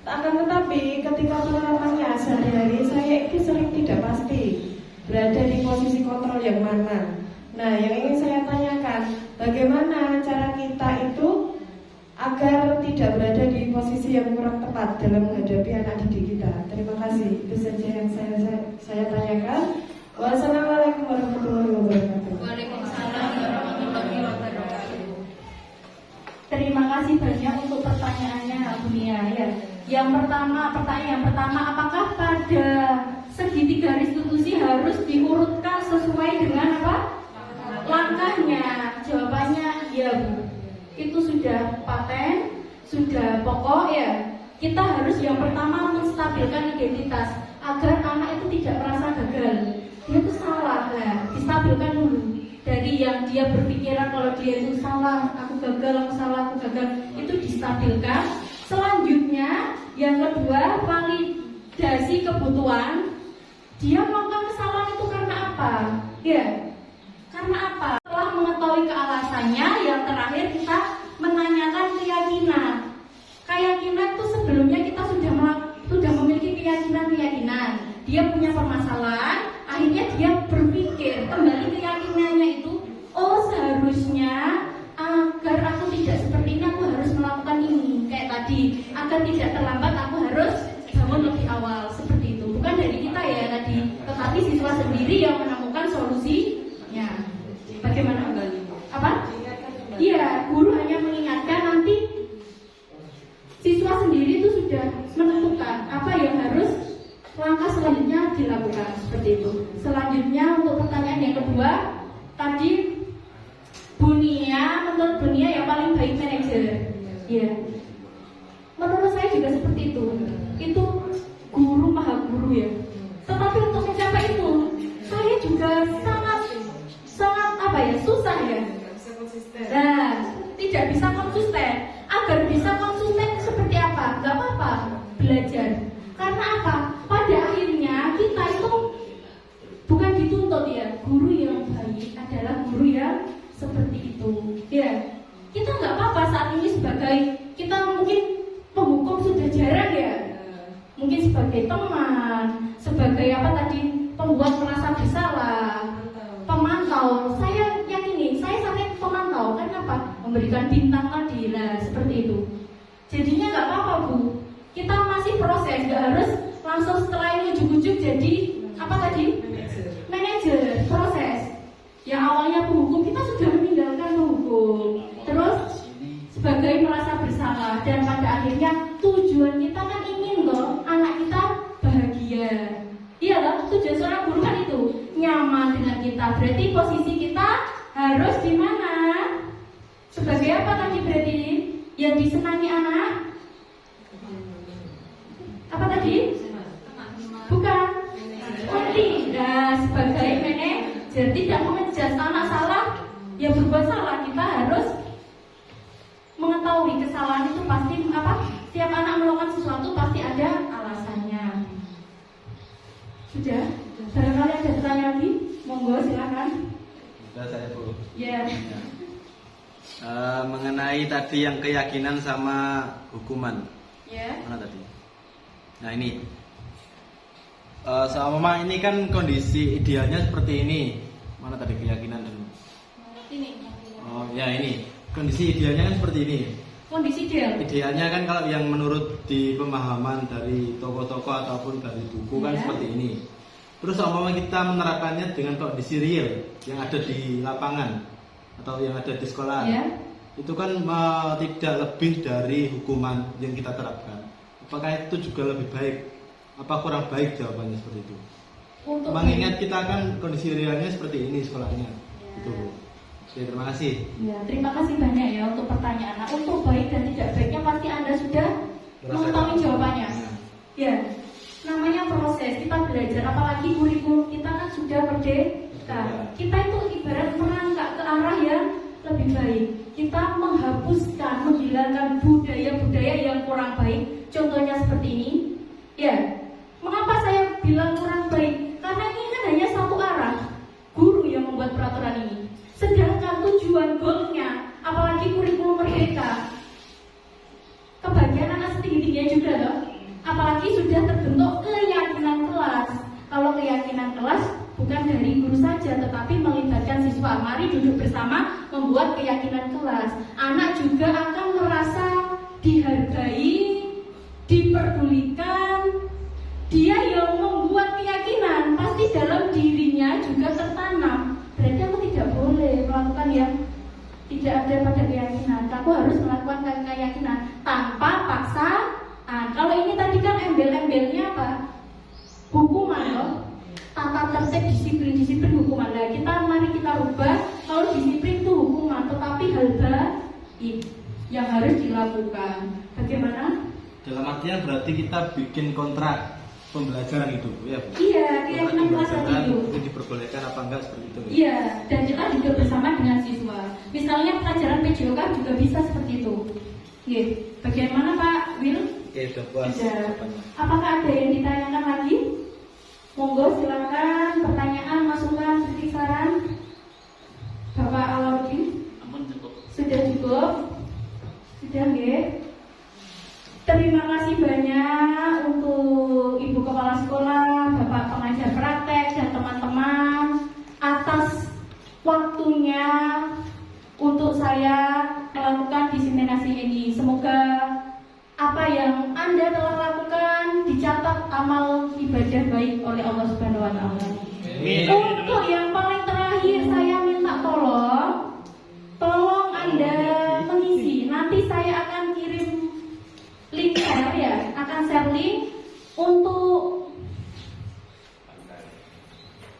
Akan tetapi ketika penerapannya sehari-hari, saya itu sering tidak pasti berada di posisi kontrol yang mana. Nah, yang ingin saya tanyakan, bagaimana cara kita itu agar tidak berada di posisi yang kurang tepat dalam menghadapi anak didik kita. Terima kasih. Itu saja yang saya tanyakan. Wassalamualaikum warahmatullahi wabarakatuh. Waalaikumsalam warahmatullahi wabarakatuh. Terima kasih banyak untuk pertanyaannya Bu Nia ya. Pertanyaan yang pertama, apakah pada segitiga restitusi harus diurutkan sesuai dengan apa? Langkahnya. Jawabannya iya Bu. Itu sudah paten, sudah pokok ya. Kita harus yang pertama menstabilkan identitas agar anak itu tidak merasa gagal. Dia itu salah lah, distabilkan dulu. Dari yang dia berpikiran kalau dia itu salah, aku gagal, aku salah, aku gagal, itu distabilkan. Selanjutnya, yang kedua, validasi kebutuhan. Dia melakukan kesalahan itu karena apa? Ya, karena apa? Setelah mengetahui kealasannya, yang terakhir kita menanyakan keyakinan. Keyakinan itu sebelumnya kita sudah memiliki keyakinan. Dia punya permasalahan, akhirnya dia berpikir kembali keyakinannya itu, oh seharusnya agar aku tidak seperti ini aku harus melakukan ini. Kayak tadi, agar tidak terlambat aku harus bangun lebih awal. Seperti itu. Bukan dari kita ya tadi, tetapi siswa sendiri yang menemukan solusinya. Bagaimana kembali? Apa? Iya, guru hanya mengingatkan, nanti siswa sendiri itu sudah menentukan apa yang harus langkah selanjutnya dilakukan. Seperti itu. Selanjutnya untuk pertanyaan yang kedua, tadi menurut Bu Nia yang paling baik manajer. Iya. Menurut saya juga seperti itu. Itu guru maha guru ya. Tetapi untuk mencapai itu, saya juga sangat susah ya. Nah, tidak bisa konsisten. Agar bisa konsisten seperti apa? Gak apa-apa, belajar. Karena apa? Pada akhirnya kita itu bukan dituntut ya. Guru yang baik adalah guru yang seperti itu. Ya, kita nggak apa-apa saat ini sebagai kita mungkin penghukum sudah jarang ya. Mungkin sebagai teman, sebagai apa tadi pembuat merasa bersalah, pemantau. Saya yakini, saya sampai pemantau. Kan apa? Memberikan bintang tadi lah seperti itu. Jadinya nggak apa-apa Bu. Kita masih proses, nggak harus langsung setelah ini ujuk-ujuk jadi apa tadi? Manajer, proses. Yang awalnya penghukum, kita sudah meninggalkan penghukum. Terus sebagai merasa bersalah, dan pada akhirnya tujuan kita kan ingin loh anak kita bahagia. Iya loh, tujuan seorang guru kan itu nyaman dengan kita. Berarti posisi kita harus di mana? Sebagai apa tadi berarti? Yang disenangi anak? Apa tadi? Bukan. Tidak, sebagai manajer tidak mengejas anak salah, yang berbuat salah. Kita harus mengetahui kesalahan itu pasti apa? Tiap anak melakukan sesuatu pasti ada alasannya. Sudah? Barangkali ada pertanyaan lagi? Monggo silakan. Sudah saya Bu. Ya. Mengenai tadi yang keyakinan sama hukuman. Ya. Mana tadi? Nah ini. Sama ini kan kondisi idealnya seperti ini. Mana tadi keyakinan dan Ini. oh ya ini. Kondisi idealnya kan seperti ini. Kondisi ideal. Idealnya kan kalau yang menurut di pemahaman dari tokoh-tokoh ataupun dari buku kan Ya. seperti ini. Terus umpama kita menerapkannya dengan kondisi real yang ada di lapangan atau yang ada di sekolah, Ya. itu kan tidak lebih dari hukuman yang kita terapkan. Apakah itu juga lebih baik? Apa kurang baik jawabannya seperti itu? Untuk Mengingat kita kan kondisi realnya seperti ini sekolahnya. Itu. Oke, terima kasih. Ya, terima kasih banyak ya untuk pertanyaan. Nah, untuk baik dan tidak baiknya pasti Anda sudah mengetahui jawabannya. Ya, namanya proses kita belajar, apalagi kurikulum kita kan sudah merdeka. Kita itu ibarat merangkak ke arah yang lebih baik. Kita menghapuskan, menghilangkan budaya-budaya yang kurang baik. Contohnya seperti ini. Ya, mengapa saya bilang kurang baik? Karena ini kan hanya satu arah. Guru yang membuat peraturan ini. Sedangkan tujuan goalnya, apalagi kurikulum merdeka, kebahagiaan anak setinggi-tingginya juga loh. Apalagi sudah terbentuk keyakinan kelas. Kalau keyakinan kelas bukan dari guru saja, tetapi melibatkan siswa. Mari duduk bersama membuat keyakinan kelas. Anak juga akan merasa dihargai, diperdulikan. Dia yang membuat keyakinan, pasti dalam dirinya juga tertanam. Berarti aku tidak boleh melakukan yang tidak ada pada keyakinan. Aku harus melakukan keyakinan tanpa paksaan. Kalau ini tadi kan embel-embelnya apa? Hukuman loh. Tata tertib disiplin hukuman. Nah, mari kita ubah. Kalau disiplin itu hukuman, tetapi hal baik yang harus dilakukan. Bagaimana? Dalam artian berarti kita bikin kontrak pembelajaran itu, ya Bu? Iya, keyakinan kelas tadi itu. Itu diperbolehkan apa enggak seperti itu? Iya, dan kita juga bersama dengan siswa. Misalnya pelajaran PJOK juga bisa seperti itu. Oke, bagaimana Pak Will? Oke, sudah puas. Sudah. Apakah ada yang ditanyakan lagi? Monggo silakan pertanyaan, masukan, kritik, saran. Bapak Alauddin, Ampun cukup. sudah cukup? Sudah nggih? Terima kasih banyak untuk Ibu Kepala Sekolah, Bapak pengajar praktek, dan teman-teman atas waktunya untuk saya melakukan diseminasi ini. Semoga apa yang Anda telah lakukan dicatat amal ibadah baik oleh Allah Subhanahu wa taala. Untuk yang paling terakhir saya minta tolong Anda mengisi. Nanti saya akan kirim link share ya, akan share link untuk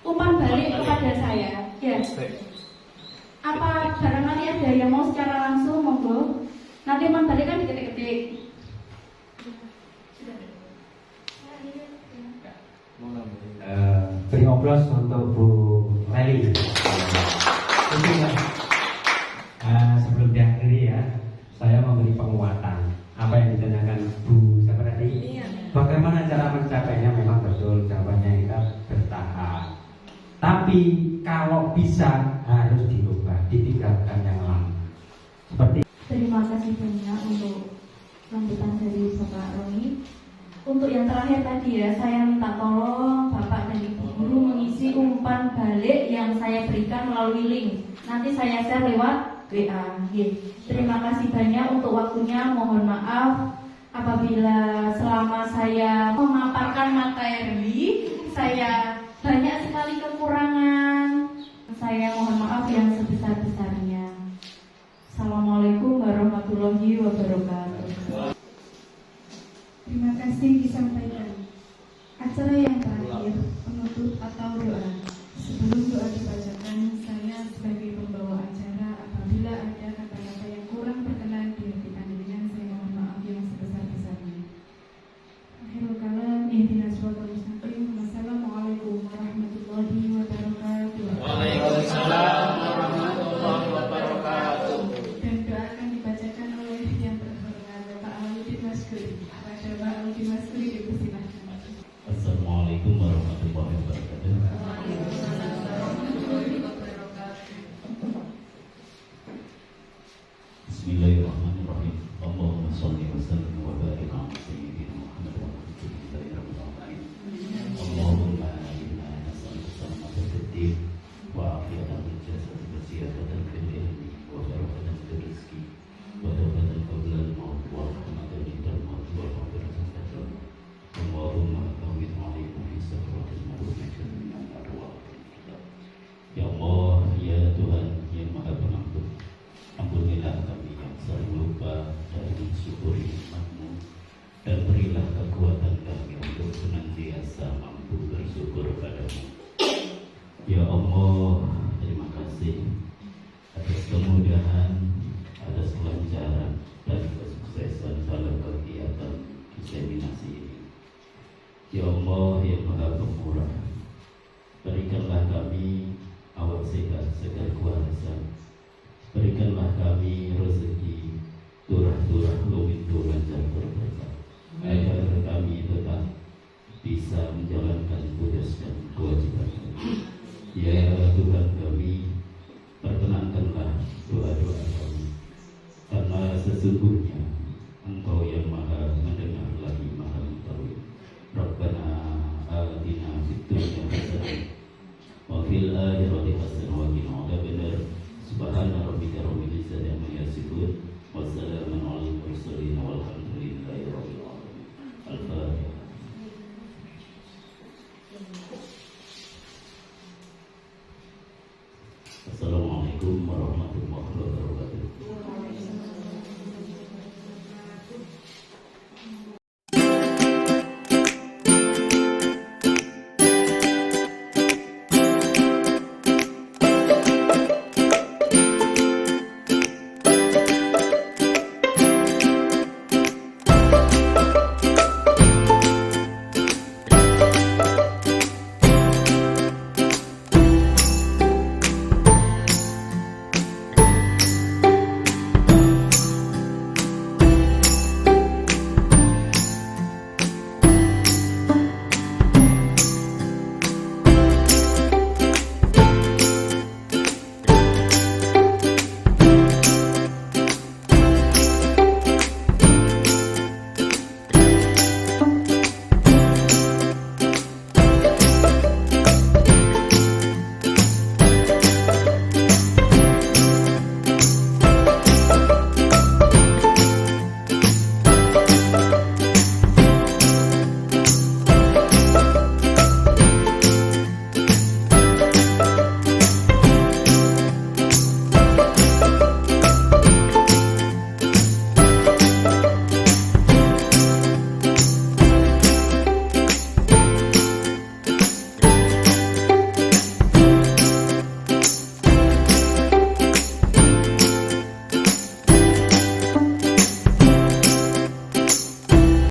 umpan balik kepada saya. Ya. Apa barangkali ada yang mau secara langsung, monggo. Nanti umpan balik kan diketik-ketik. Beri aplaus untuk Bu Leli. Sebelum diakhiri ya, saya memberi penguatan apa yang ditanyakan Bu siapa tadi? Bagaimana cara mencapainya? Memang betul jawabannya kita bertahap. Tapi kalau bisa harus dirubah, ditinggalkan yang lama. Seperti Terima kasih banyak untuk sambutan dari Bapak Roni. Untuk yang terakhir tadi ya, saya minta tolong Bapak dan Ibu Guru mengisi umpan balik yang saya berikan melalui link. Nanti saya share lewat WA. Terima kasih banyak untuk waktunya. Mohon maaf apabila selama saya memaparkan materi, saya banyak sekali kekurangan. Saya mohon maaf yang sebesar-besarnya. Assalamualaikum warahmatullahi wabarakatuh. Terima kasih disampaikan. Acara yang terakhir, penutup atau doa. Sebelum doa dibacakan, saya sebagai pembawa acara, apabila ada kata-kata yang kurang berkenan di hati panjenengan, saya mohon maaf yang sebesar-besarnya. Akhirul kalam, ihdinas siratal mustaqim. Wassalamualaikum warahmatullahi wabarakatuh. Waalaikumsalam warahmatullahi wabarakatuh. Dan doa akan dibacakan oleh yang terhormat Bapak Aludin Maskuri. Pada Bapak Aludin Maskuri dipersilahkan. Assalamualaikum warahmatullahi wabarakatuh. Bismillahirrahmanirrahim. Allahumma shalli wa sallim wa barik ala sayyidina Muhammad wa alihi rabbil alamin. Allahumma inna nas'aluka salamatan fid din wa afiyatan fil jasad wa ziyadatan fil ilmi wa barakatan fil rizqi wa tawbatan qabla al-maut wa rahmatan indal maut wa maghfiratan ba'da al-maut. Allahumma kawin alaikum fi sakratil maut min arwah. Ya Allah, ya Tuhan yang Maha Pengampun, ampunilah kami yang sering lupa dan mensyukuri nikmat-Mu, dan berilah kekuatan kami untuk senantiasa mampu bersyukur padamu. Ya Allah, terima kasih atas kemudahan, atas kelancaran dan kesuksesan dalam kegiatan diseminasi ini. Ya Allah yang Maha Pemurah, berikanlah kami awak sehat segar kuasa, berikanlah kami rezeki turah-turah lumintu lancar berberkah, agar kami tetap bisa menjalankan tugas dan kewajiban kami. Ya Tuhan kami, perkenankanlah doa-doa kami, karena sesungguhnya Engkau yang Maha mendengar lagi Maha mengetahui. Rabbana atina fid dunya hasanah wa fil akhirati hasanah wa qina adzabannar. Subhana rabbika rabbil izzati amma yasifun